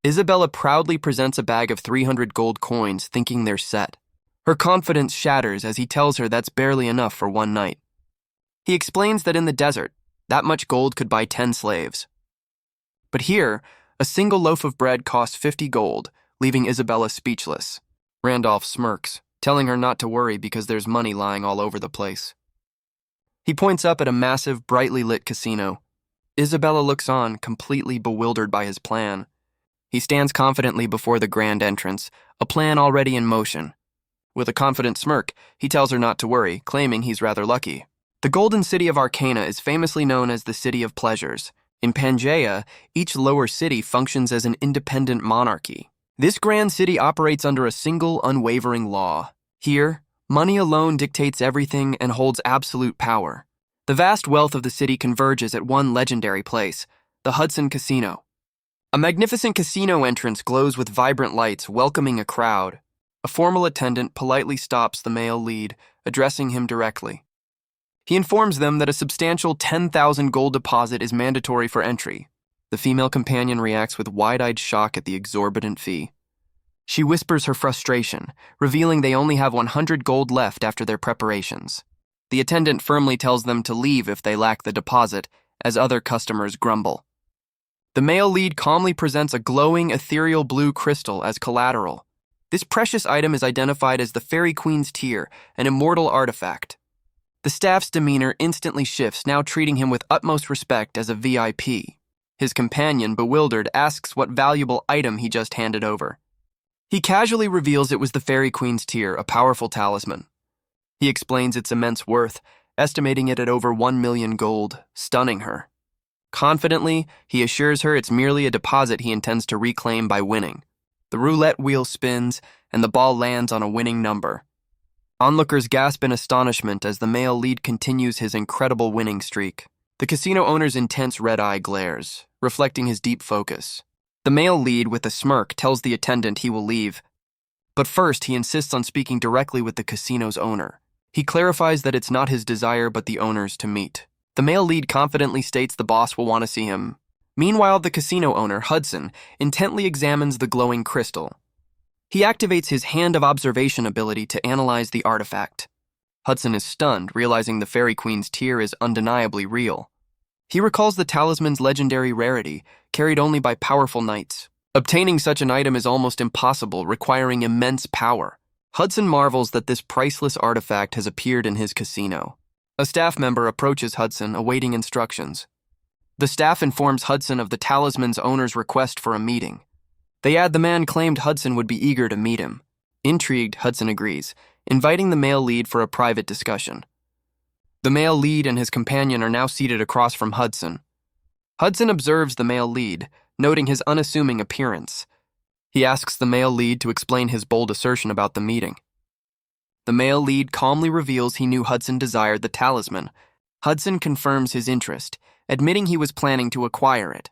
Isabella proudly presents a bag of 300 gold coins, thinking they're set. Her confidence shatters as he tells her that's barely enough for one night. He explains that in the desert, that much gold could buy 10 slaves. But here, a single loaf of bread costs 50 gold, leaving Isabella speechless. Randolph smirks, telling her not to worry because there's money lying all over the place. He points up at a massive, brightly lit casino. Isabella looks on, completely bewildered by his plan. He stands confidently before the grand entrance, a plan already in motion. With a confident smirk, he tells her not to worry, claiming he's rather lucky. The Golden City of Arcana is famously known as the City of Pleasures. In Pangaea, each lower city functions as an independent monarchy. This grand city operates under a single, unwavering law. Here, money alone dictates everything and holds absolute power. The vast wealth of the city converges at one legendary place, the Hudson Casino. A magnificent casino entrance glows with vibrant lights, welcoming a crowd. A formal attendant politely stops the male lead, addressing him directly. He informs them that a substantial 10,000 gold deposit is mandatory for entry. The female companion reacts with wide-eyed shock at the exorbitant fee. She whispers her frustration, revealing they only have 100 gold left after their preparations. The attendant firmly tells them to leave if they lack the deposit, as other customers grumble. The male lead calmly presents a glowing, ethereal blue crystal as collateral. This precious item is identified as the Fairy Queen's Tear, an immortal artifact. The staff's demeanor instantly shifts, now treating him with utmost respect as a VIP. His companion, bewildered, asks what valuable item he just handed over. He casually reveals it was the Fairy Queen's Tear, a powerful talisman. He explains its immense worth, estimating it at over 1 million gold, stunning her. Confidently, he assures her it's merely a deposit he intends to reclaim by winning. The roulette wheel spins, and the ball lands on a winning number. Onlookers gasp in astonishment as the male lead continues his incredible winning streak. The casino owner's intense red eye glares, reflecting his deep focus. The male lead, with a smirk, tells the attendant he will leave. But first, he insists on speaking directly with the casino's owner. He clarifies that it's not his desire but the owner's to meet. The male lead confidently states the boss will want to see him. Meanwhile, the casino owner, Hudson, intently examines the glowing crystal. He activates his hand of observation ability to analyze the artifact. Hudson is stunned, realizing the Fairy Queen's Tear is undeniably real. He recalls the talisman's legendary rarity, carried only by powerful knights. Obtaining such an item is almost impossible, requiring immense power. Hudson marvels that this priceless artifact has appeared in his casino. A staff member approaches Hudson, awaiting instructions. The staff informs Hudson of the talisman's owner's request for a meeting. They add the man claimed Hudson would be eager to meet him. Intrigued, Hudson agrees, inviting the male lead for a private discussion. The male lead and his companion are now seated across from Hudson. Hudson observes the male lead, noting his unassuming appearance. He asks the male lead to explain his bold assertion about the meeting. The male lead calmly reveals he knew Hudson desired the talisman. Hudson confirms his interest, admitting he was planning to acquire it.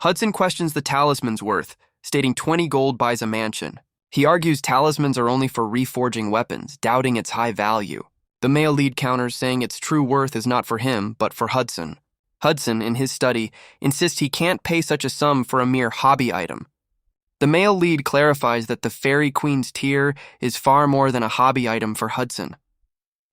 Hudson questions the talisman's worth, stating 20 gold buys a mansion. He argues talismans are only for reforging weapons, doubting its high value. The male lead counters, saying its true worth is not for him, but for Hudson. Hudson, in his study, insists he can't pay such a sum for a mere hobby item. The male lead clarifies that the Fairy Queen's Tear is far more than a hobby item for Hudson.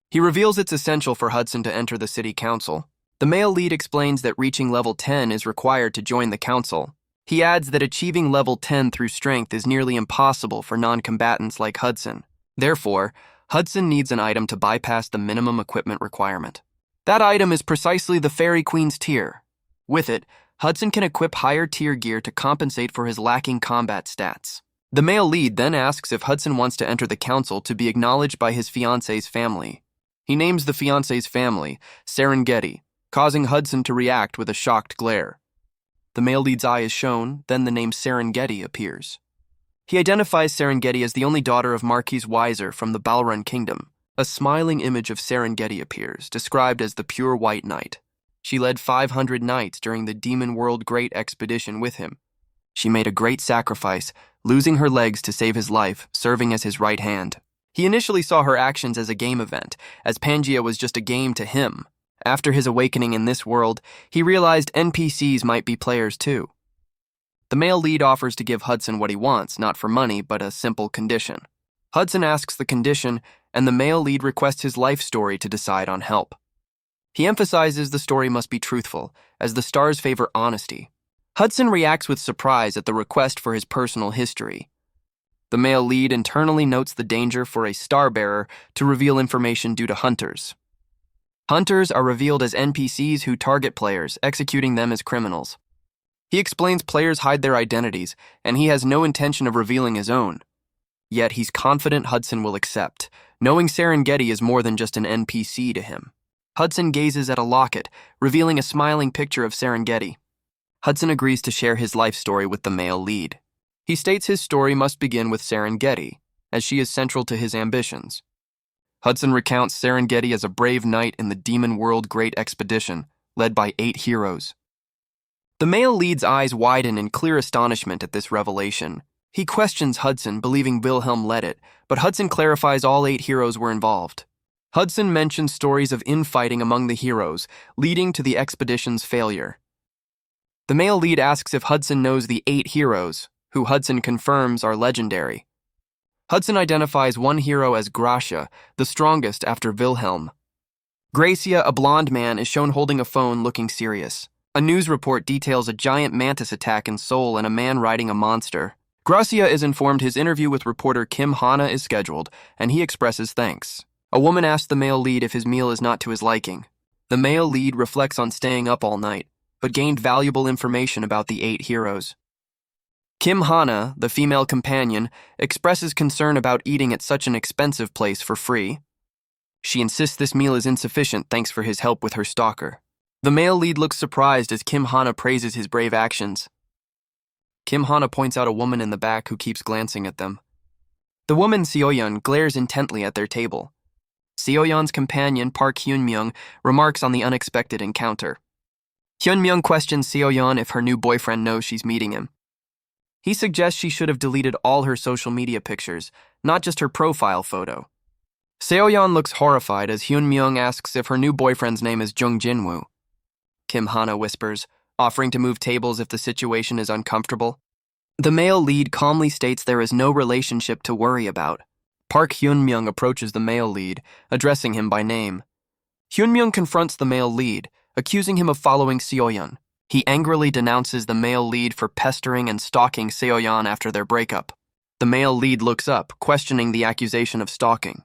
He reveals it's essential for Hudson to enter the city council. The male lead explains that reaching level 10 is required to join the council. He adds that achieving level 10 through strength is nearly impossible for non-combatants like Hudson. Therefore, Hudson needs an item to bypass the minimum equipment requirement. That item is precisely the Fairy Queen's Tear. With it, Hudson can equip higher tier gear to compensate for his lacking combat stats. The male lead then asks if Hudson wants to enter the council to be acknowledged by his fiancé's family. He names the fiancé's family Serengeti, causing Hudson to react with a shocked glare. The male lead's eye is shown, then the name Serengeti appears. He identifies Serengeti as the only daughter of Marquis Weiser from the Balrun Kingdom. A smiling image of Serengeti appears, described as the Pure White Knight. She led 500 knights during the Demon World Great Expedition with him. She made a great sacrifice, losing her legs to save his life, serving as his right hand. He initially saw her actions as a game event, as Pangaea was just a game to him. After his awakening in this world, he realized NPCs might be players too. The male lead offers to give Hudson what he wants, not for money, but a simple condition. Hudson asks the condition, and the male lead requests his life story to decide on help. He emphasizes the story must be truthful, as the stars favor honesty. Hudson reacts with surprise at the request for his personal history. The male lead internally notes the danger for a star-bearer to reveal information due to hunters. Hunters are revealed as NPCs who target players, executing them as criminals. He explains players hide their identities, and he has no intention of revealing his own. Yet he's confident Hudson will accept, knowing Serengeti is more than just an NPC to him. Hudson gazes at a locket, revealing a smiling picture of Serengeti. Hudson agrees to share his life story with the male lead. He states his story must begin with Serengeti, as she is central to his ambitions. Hudson recounts Serengeti as a brave knight in the Demon World Great Expedition, led by 8 heroes. The male lead's eyes widen in clear astonishment at this revelation. He questions Hudson, believing Wilhelm led it, but Hudson clarifies all 8 heroes were involved. Hudson mentions stories of infighting among the heroes, leading to the expedition's failure. The male lead asks if Hudson knows the 8 heroes, who Hudson confirms are legendary. Hudson identifies one hero as Gracia, the strongest after Wilhelm. Gracia, a blonde man, is shown holding a phone looking serious. A news report details a giant mantis attack in Seoul and a man riding a monster. Gracia is informed his interview with reporter Kim Hana is scheduled, and he expresses thanks. A woman asks the male lead if his meal is not to his liking. The male lead reflects on staying up all night, but gained valuable information about the 8 heroes. Kim Hana, the female companion, expresses concern about eating at such an expensive place for free. She insists this meal is insufficient thanks for his help with her stalker. The male lead looks surprised as Kim Hana praises his brave actions. Kim Hana points out a woman in the back who keeps glancing at them. The woman Seoyeon glares intently at their table. Seoyeon's companion Park Hyunmyoung remarks on the unexpected encounter. Hyunmyoung questions Seoyeon if her new boyfriend knows she's meeting him. He suggests she should have deleted all her social media pictures, not just her profile photo. Seoyeon looks horrified as Hyunmyoung asks if her new boyfriend's name is Jung Jinwoo. Kim Hana whispers, offering to move tables if the situation is uncomfortable. The male lead calmly states there is no relationship to worry about. Park Hyunmyoung approaches the male lead, addressing him by name. Hyunmyoung confronts the male lead, accusing him of following Seoyeon. He angrily denounces the male lead for pestering and stalking Seoyeon after their breakup. The male lead looks up, questioning the accusation of stalking.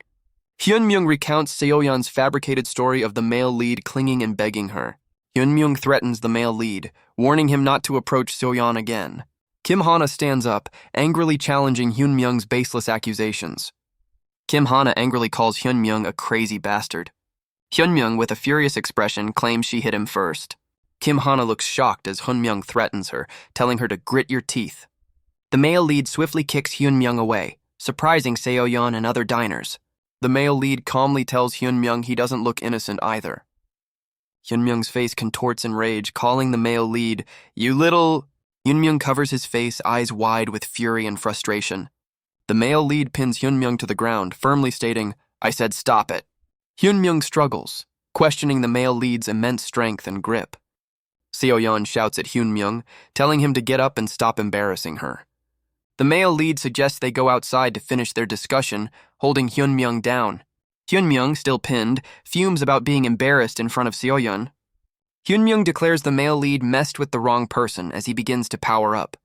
Hyunmyoung recounts Seoyeon's fabricated story of the male lead clinging and begging her. Hyunmyoung threatens the male lead, warning him not to approach Seoyeon again. Kim Hana stands up, angrily challenging Hyunmyoung's baseless accusations. Kim Hana angrily calls Hyunmyoung a crazy bastard. Hyunmyoung, with a furious expression, claims she hit him first. Kim Hana looks shocked as Hyunmyoung threatens her, telling her to grit your teeth. The male lead swiftly kicks Hyunmyoung away, surprising Seoyeon and other diners. The male lead calmly tells Hyunmyoung he doesn't look innocent either. Hyunmyoung's face contorts in rage, calling the male lead, "You little..." Hyunmyoung covers his face, eyes wide with fury and frustration. The male lead pins Hyunmyoung to the ground, firmly stating, "I said stop it." Hyunmyoung struggles, questioning the male lead's immense strength and grip. Seoyeon shouts at Hyunmyoung, telling him to get up and stop embarrassing her. The male lead suggests they go outside to finish their discussion, holding Hyunmyoung down. Hyunmyoung, still pinned, fumes about being embarrassed in front of Seoyeon. Hyunmyoung declares the male lead messed with the wrong person as he begins to power up.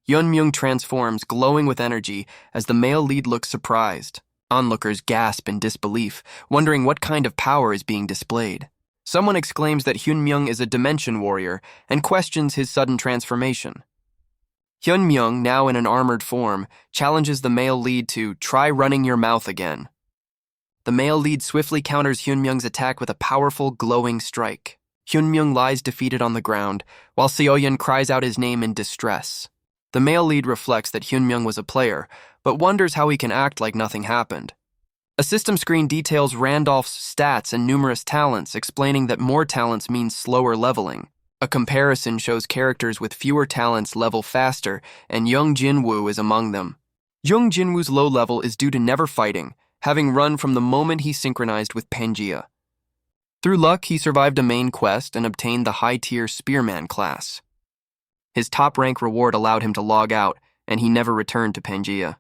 Hyunmyoung transforms, glowing with energy, as the male lead looks surprised. Onlookers gasp in disbelief, wondering what kind of power is being displayed. Someone exclaims that Hyunmyoung is a dimension warrior and questions his sudden transformation. Hyunmyoung, now in an armored form, challenges the male lead to try running your mouth again. The male lead swiftly counters Hyunmyoung's attack with a powerful, glowing strike. Hyunmyoung lies defeated on the ground, while Seoyeon cries out his name in distress. The male lead reflects that Hyunmyoung was a player, but wonders how he can act like nothing happened. A system screen details Randolph's stats and numerous talents, explaining that more talents means slower leveling. A comparison shows characters with fewer talents level faster, and Jung Jinwoo is among them. Jung Jinwoo's low level is due to never fighting, having run from the moment he synchronized with Pangea. Through luck, he survived a main quest and obtained the high-tier Spearman class. His top-rank reward allowed him to log out, and he never returned to Pangea.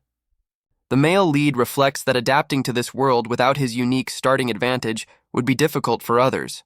The male lead reflects that adapting to this world without his unique starting advantage would be difficult for others.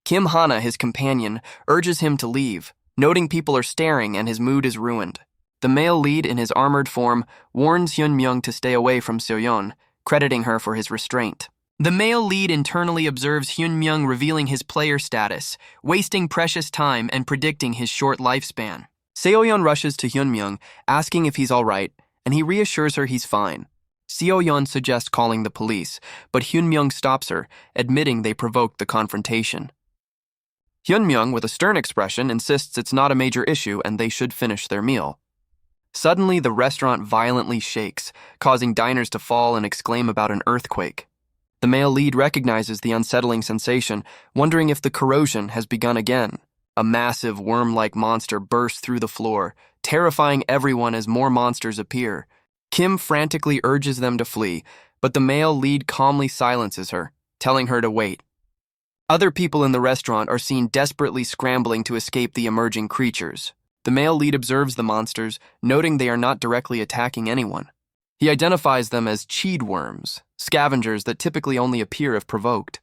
Kim Hana, his companion, urges him to leave, noting people are staring and his mood is ruined. The male lead, in his armored form, warns Hyunmyoung to stay away from Seoyeon, crediting her for his restraint. The male lead internally observes Hyunmyoung revealing his player status, wasting precious time and predicting his short lifespan. Seoyeon rushes to Hyunmyoung, asking if he's all right, and he reassures her he's fine. Seoyeon suggests calling the police, but Hyunmyoung stops her, admitting they provoked the confrontation. Hyunmyoung, with a stern expression, insists it's not a major issue and they should finish their meal. Suddenly, the restaurant violently shakes, causing diners to fall and exclaim about an earthquake. The male lead recognizes the unsettling sensation, wondering if the corrosion has begun again. A massive worm-like monster bursts through the floor, terrifying everyone as more monsters appear. Kim frantically urges them to flee, but the male lead calmly silences her, telling her to wait. Other people in the restaurant are seen desperately scrambling to escape the emerging creatures. The male lead observes the monsters, noting they are not directly attacking anyone. He identifies them as cheed worms, scavengers that typically only appear if provoked.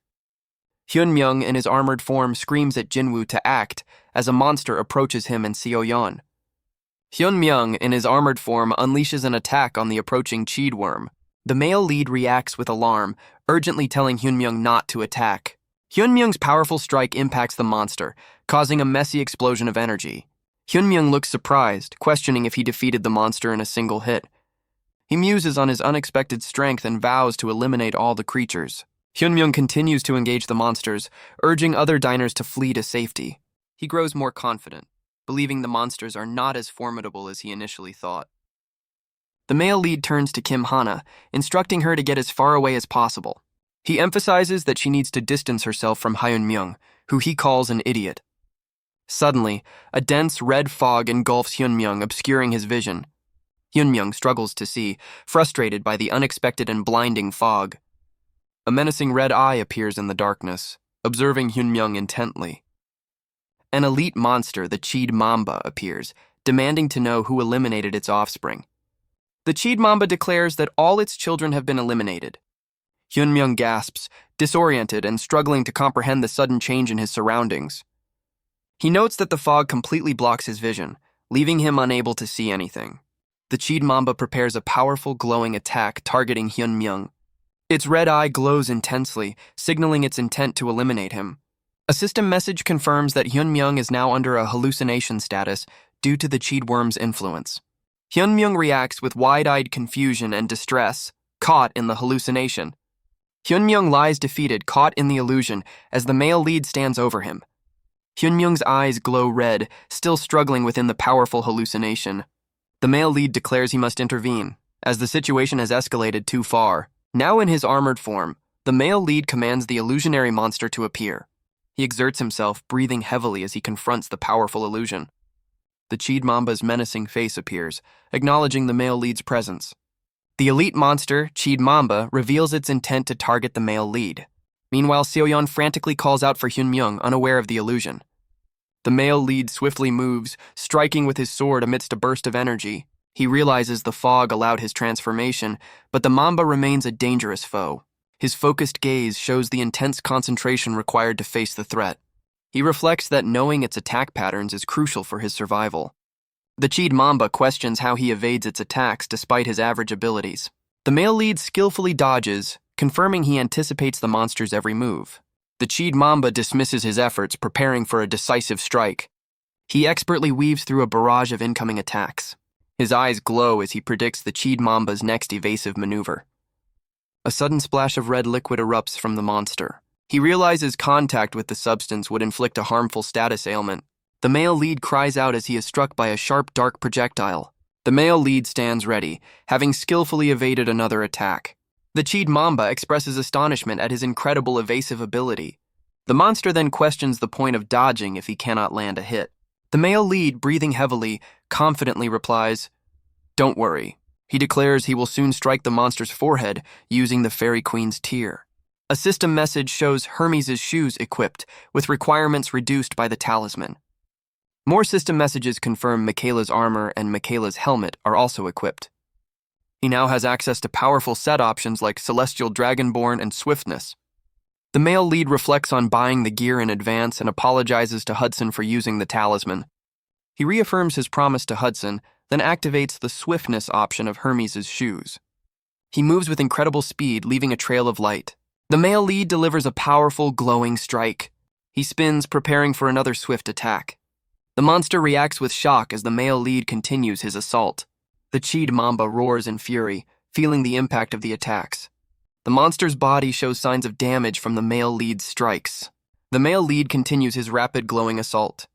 Hyunmyoung, in his armored form, screams at Jinwoo to act, as a monster approaches him and Seo-yeon. Hyun-myung, in his armored form, unleashes an attack on the approaching Cheed worm. The male lead reacts with alarm, urgently telling Hyun-myung not to attack. Hyun-myung's powerful strike impacts the monster, causing a messy explosion of energy. Hyun-myung looks surprised, questioning if he defeated the monster in a single hit. He muses on his unexpected strength and vows to eliminate all the creatures. Hyun-myung continues to engage the monsters, urging other diners to flee to safety. He grows more confident, believing the monsters are not as formidable as he initially thought. The male lead turns to Kim Hana, instructing her to get as far away as possible. He emphasizes that she needs to distance herself from Hyun-myung, who he calls an idiot. Suddenly, a dense red fog engulfs Hyun-myung, obscuring his vision. Hyun-myung struggles to see, frustrated by the unexpected and blinding fog. A menacing red eye appears in the darkness, observing Hyun-myung intently. An elite monster, the Cheed Mamba, appears, demanding to know who eliminated its offspring. The Cheed Mamba declares that all its children have been eliminated. Hyun-myung gasps, disoriented and struggling to comprehend the sudden change in his surroundings. He notes that the fog completely blocks his vision, leaving him unable to see anything. The Cheed Mamba prepares a powerful glowing attack targeting Hyun-myung. Its red eye glows intensely, signaling its intent to eliminate him. A system message confirms that Hyun-myung is now under a hallucination status due to the Cheed worm's influence. Hyun-myung reacts with wide-eyed confusion and distress, caught in the hallucination. Hyun-myung lies defeated, caught in the illusion, as the male lead stands over him. Hyun-myung's eyes glow red, still struggling within the powerful hallucination. The male lead declares he must intervene, as the situation has escalated too far. Now in his armored form, the male lead commands the illusionary monster to appear. He exerts himself, breathing heavily as he confronts the powerful illusion. The Cheed Mamba's menacing face appears, acknowledging the male lead's presence. The elite monster, Cheed Mamba, reveals its intent to target the male lead. Meanwhile, Seo-yeon frantically calls out for Hyun-myung, unaware of the illusion. The male lead swiftly moves, striking with his sword amidst a burst of energy. He realizes the fog allowed his transformation, but the Mamba remains a dangerous foe. His focused gaze shows the intense concentration required to face the threat. He reflects that knowing its attack patterns is crucial for his survival. The Cheed Mamba questions how he evades its attacks despite his average abilities. The male lead skillfully dodges, confirming he anticipates the monster's every move. The Cheed Mamba dismisses his efforts, preparing for a decisive strike. He expertly weaves through a barrage of incoming attacks. His eyes glow as he predicts the Cheed Mamba's next evasive maneuver. A sudden splash of red liquid erupts from the monster. He realizes contact with the substance would inflict a harmful status ailment. The male lead cries out as he is struck by a sharp, dark projectile. The male lead stands ready, having skillfully evaded another attack. The Cheed Mamba expresses astonishment at his incredible evasive ability. The monster then questions the point of dodging if he cannot land a hit. The male lead, breathing heavily, confidently replies, "Don't worry." He declares he will soon strike the monster's forehead using the Fairy Queen's tear. A system message shows Hermes' shoes equipped, with requirements reduced by the talisman. More system messages confirm Michaela's armor and Michaela's helmet are also equipped. He now has access to powerful set options like Celestial Dragonborn and Swiftness. The male lead reflects on buying the gear in advance and apologizes to Hudson for using the talisman. He reaffirms his promise to Hudson, then activates the Swiftness option of Hermes' shoes. He moves with incredible speed, leaving a trail of light. The male lead delivers a powerful, glowing strike. He spins, preparing for another swift attack. The monster reacts with shock as the male lead continues his assault. The Cheed Mamba roars in fury, feeling the impact of the attacks. The monster's body shows signs of damage from the male lead's strikes. The male lead continues his rapid, glowing assault.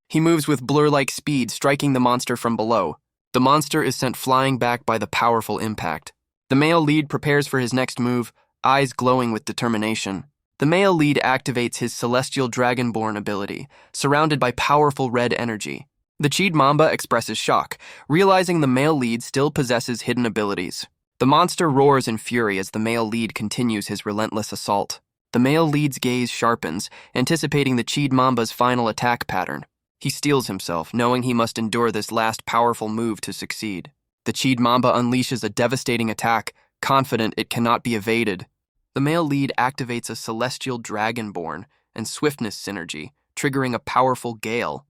He moves with blur-like speed, striking the monster from below. The monster is sent flying back by the powerful impact. The male lead prepares for his next move, eyes glowing with determination. The male lead activates his Celestial Dragonborn ability, surrounded by powerful red energy. The Cheed Mamba expresses shock, realizing the male lead still possesses hidden abilities. The monster roars in fury as the male lead continues his relentless assault. The male lead's gaze sharpens, anticipating the Cheed Mamba's final attack pattern. He steels himself, knowing he must endure this last powerful move to succeed. The Cheed Mamba unleashes a devastating attack, confident it cannot be evaded. The male lead activates a Celestial Dragonborn and Swiftness synergy, triggering a powerful gale.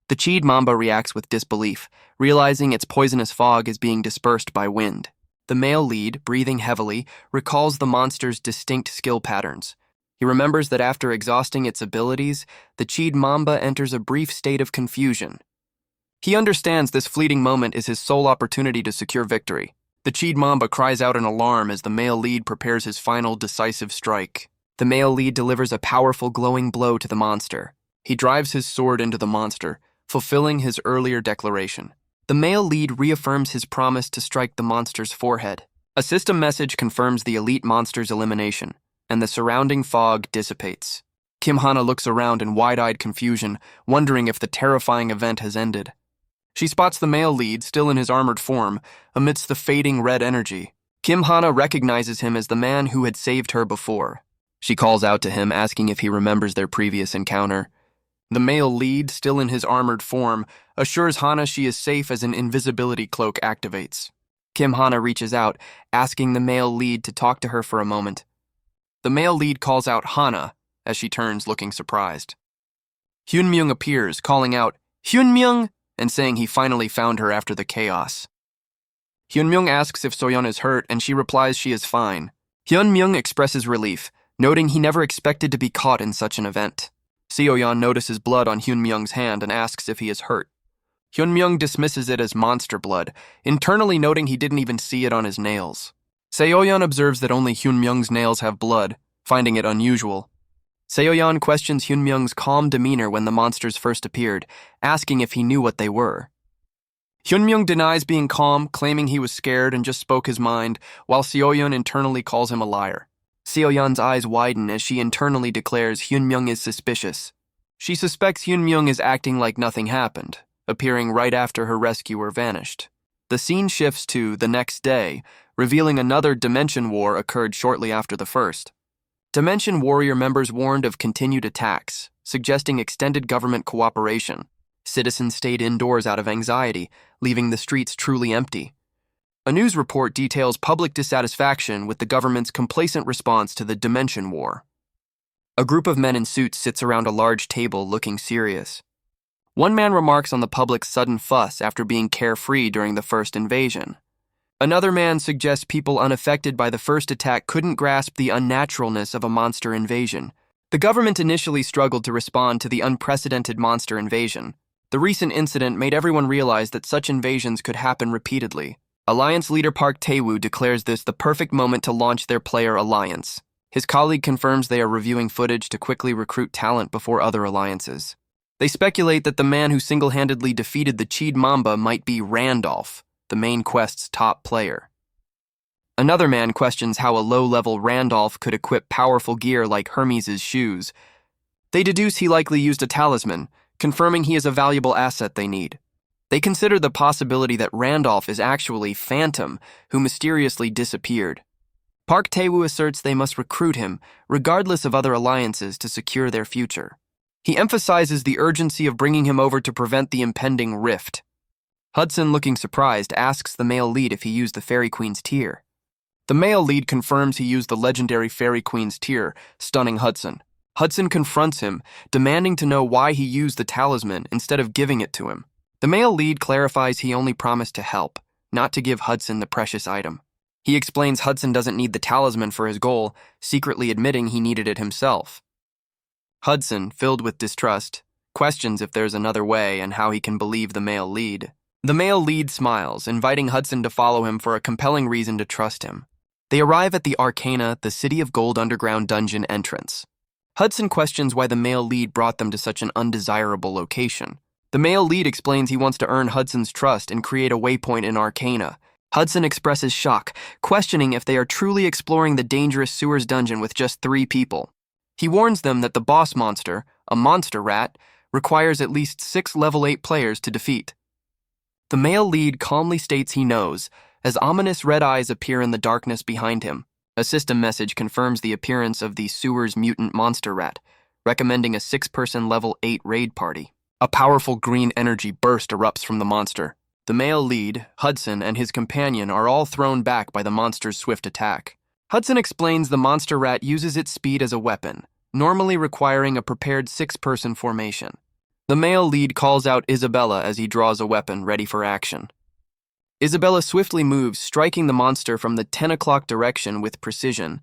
The Cheed Mamba reacts with disbelief, realizing its poisonous fog is being dispersed by wind. The male lead, breathing heavily, recalls the monster's distinct skill patterns. He remembers that after exhausting its abilities, the Cheed Mamba enters a brief state of confusion. He understands this fleeting moment is his sole opportunity to secure victory. The Cheed Mamba cries out in alarm as the male lead prepares his final decisive strike. The male lead delivers a powerful glowing blow to the monster. He drives his sword into the monster, fulfilling his earlier declaration. The male lead reaffirms his promise to strike the monster's forehead. A system message confirms the elite monster's elimination, and the surrounding fog dissipates. Kim Hana looks around in wide-eyed confusion, wondering if the terrifying event has ended. She spots the male lead, still in his armored form, amidst the fading red energy. Kim Hana recognizes him as the man who had saved her before. She calls out to him, asking if he remembers their previous encounter. The male lead, still in his armored form, assures Hana she is safe as an invisibility cloak activates. Kim Hana reaches out, asking the male lead to talk to her for a moment. The male lead calls out Hana as she turns, looking surprised. Hyunmyung appears, calling out, "Hyunmyung!" and saying he finally found her after the chaos. Hyunmyung asks if Soyeon is hurt, and she replies she is fine. Hyunmyung expresses relief, noting he never expected to be caught in such an event. Seoyeon notices blood on Hyunmyung's hand and asks if he is hurt. Hyunmyung dismisses it as monster blood, internally noting he didn't even see it on his nails. Seoyeon observes that only Hyunmyung's nails have blood, finding it unusual. Seoyeon questions Hyunmyung's calm demeanor when the monsters first appeared, asking if he knew what they were. Hyunmyung denies being calm, claiming he was scared and just spoke his mind, while Seoyeon internally calls him a liar. Seoyeon's eyes widen as she internally declares Hyunmyung is suspicious. She suspects Hyunmyung is acting like nothing happened, appearing right after her rescuer vanished. The scene shifts to the next day, revealing another Dimension War occurred shortly after the first. Dimension Warrior members warned of continued attacks, suggesting extended government cooperation. Citizens stayed indoors out of anxiety, leaving the streets truly empty. A news report details public dissatisfaction with the government's complacent response to the Dimension War. A group of men in suits sits around a large table looking serious. One man remarks on the public's sudden fuss after being carefree during the first invasion. Another man suggests people unaffected by the first attack couldn't grasp the unnaturalness of a monster invasion. The government initially struggled to respond to the unprecedented monster invasion. The recent incident made everyone realize that such invasions could happen repeatedly. Alliance leader Park Tae-woo declares this the perfect moment to launch their player alliance. His colleague confirms they are reviewing footage to quickly recruit talent before other alliances. They speculate that the man who single-handedly defeated the Cheed Mamba might be Randolph, the main quest's top player. Another man questions how a low-level Randolph could equip powerful gear like Hermes' shoes. They deduce he likely used a talisman, confirming he is a valuable asset they need. They consider the possibility that Randolph is actually Phantom, who mysteriously disappeared. Park Tae-woo asserts they must recruit him, regardless of other alliances, to secure their future. He emphasizes the urgency of bringing him over to prevent the impending rift. Hudson, looking surprised, asks the male lead if he used the Fairy Queen's tear. The male lead confirms he used the legendary Fairy Queen's tear, stunning Hudson. Hudson confronts him, demanding to know why he used the talisman instead of giving it to him. The male lead clarifies he only promised to help, not to give Hudson the precious item. He explains Hudson doesn't need the talisman for his goal, secretly admitting he needed it himself. Hudson, filled with distrust, questions if there's another way and how he can believe the male lead. The male lead smiles, inviting Hudson to follow him for a compelling reason to trust him. They arrive at the Arcana, the City of Gold underground dungeon entrance. Hudson questions why the male lead brought them to such an undesirable location. The male lead explains he wants to earn Hudson's trust and create a waypoint in Arcana. Hudson expresses shock, questioning if they are truly exploring the dangerous sewers dungeon with just 3 people. He warns them that the boss monster, a monster rat, requires at least 6 level 8 players to defeat. The male lead calmly states he knows, as ominous red eyes appear in the darkness behind him. A system message confirms the appearance of the sewer's mutant monster rat, recommending a 6-person level 8 raid party. A powerful green energy burst erupts from the monster. The male lead, Hudson, and his companion are all thrown back by the monster's swift attack. Hudson explains the monster rat uses its speed as a weapon, normally requiring a prepared 6-person formation. The male lead calls out Isabella as he draws a weapon ready for action. Isabella swiftly moves, striking the monster from the 10 o'clock direction with precision.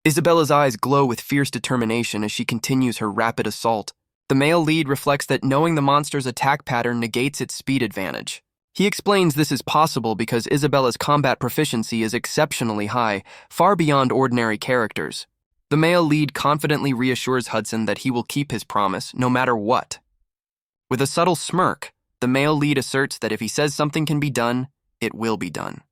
Isabella's eyes glow with fierce determination as she continues her rapid assault. The male lead reflects that knowing the monster's attack pattern negates its speed advantage. He explains this is possible because Isabella's combat proficiency is exceptionally high, far beyond ordinary characters. The male lead confidently reassures Hudson that he will keep his promise, no matter what. With a subtle smirk, the male lead asserts that if he says something can be done, it will be done.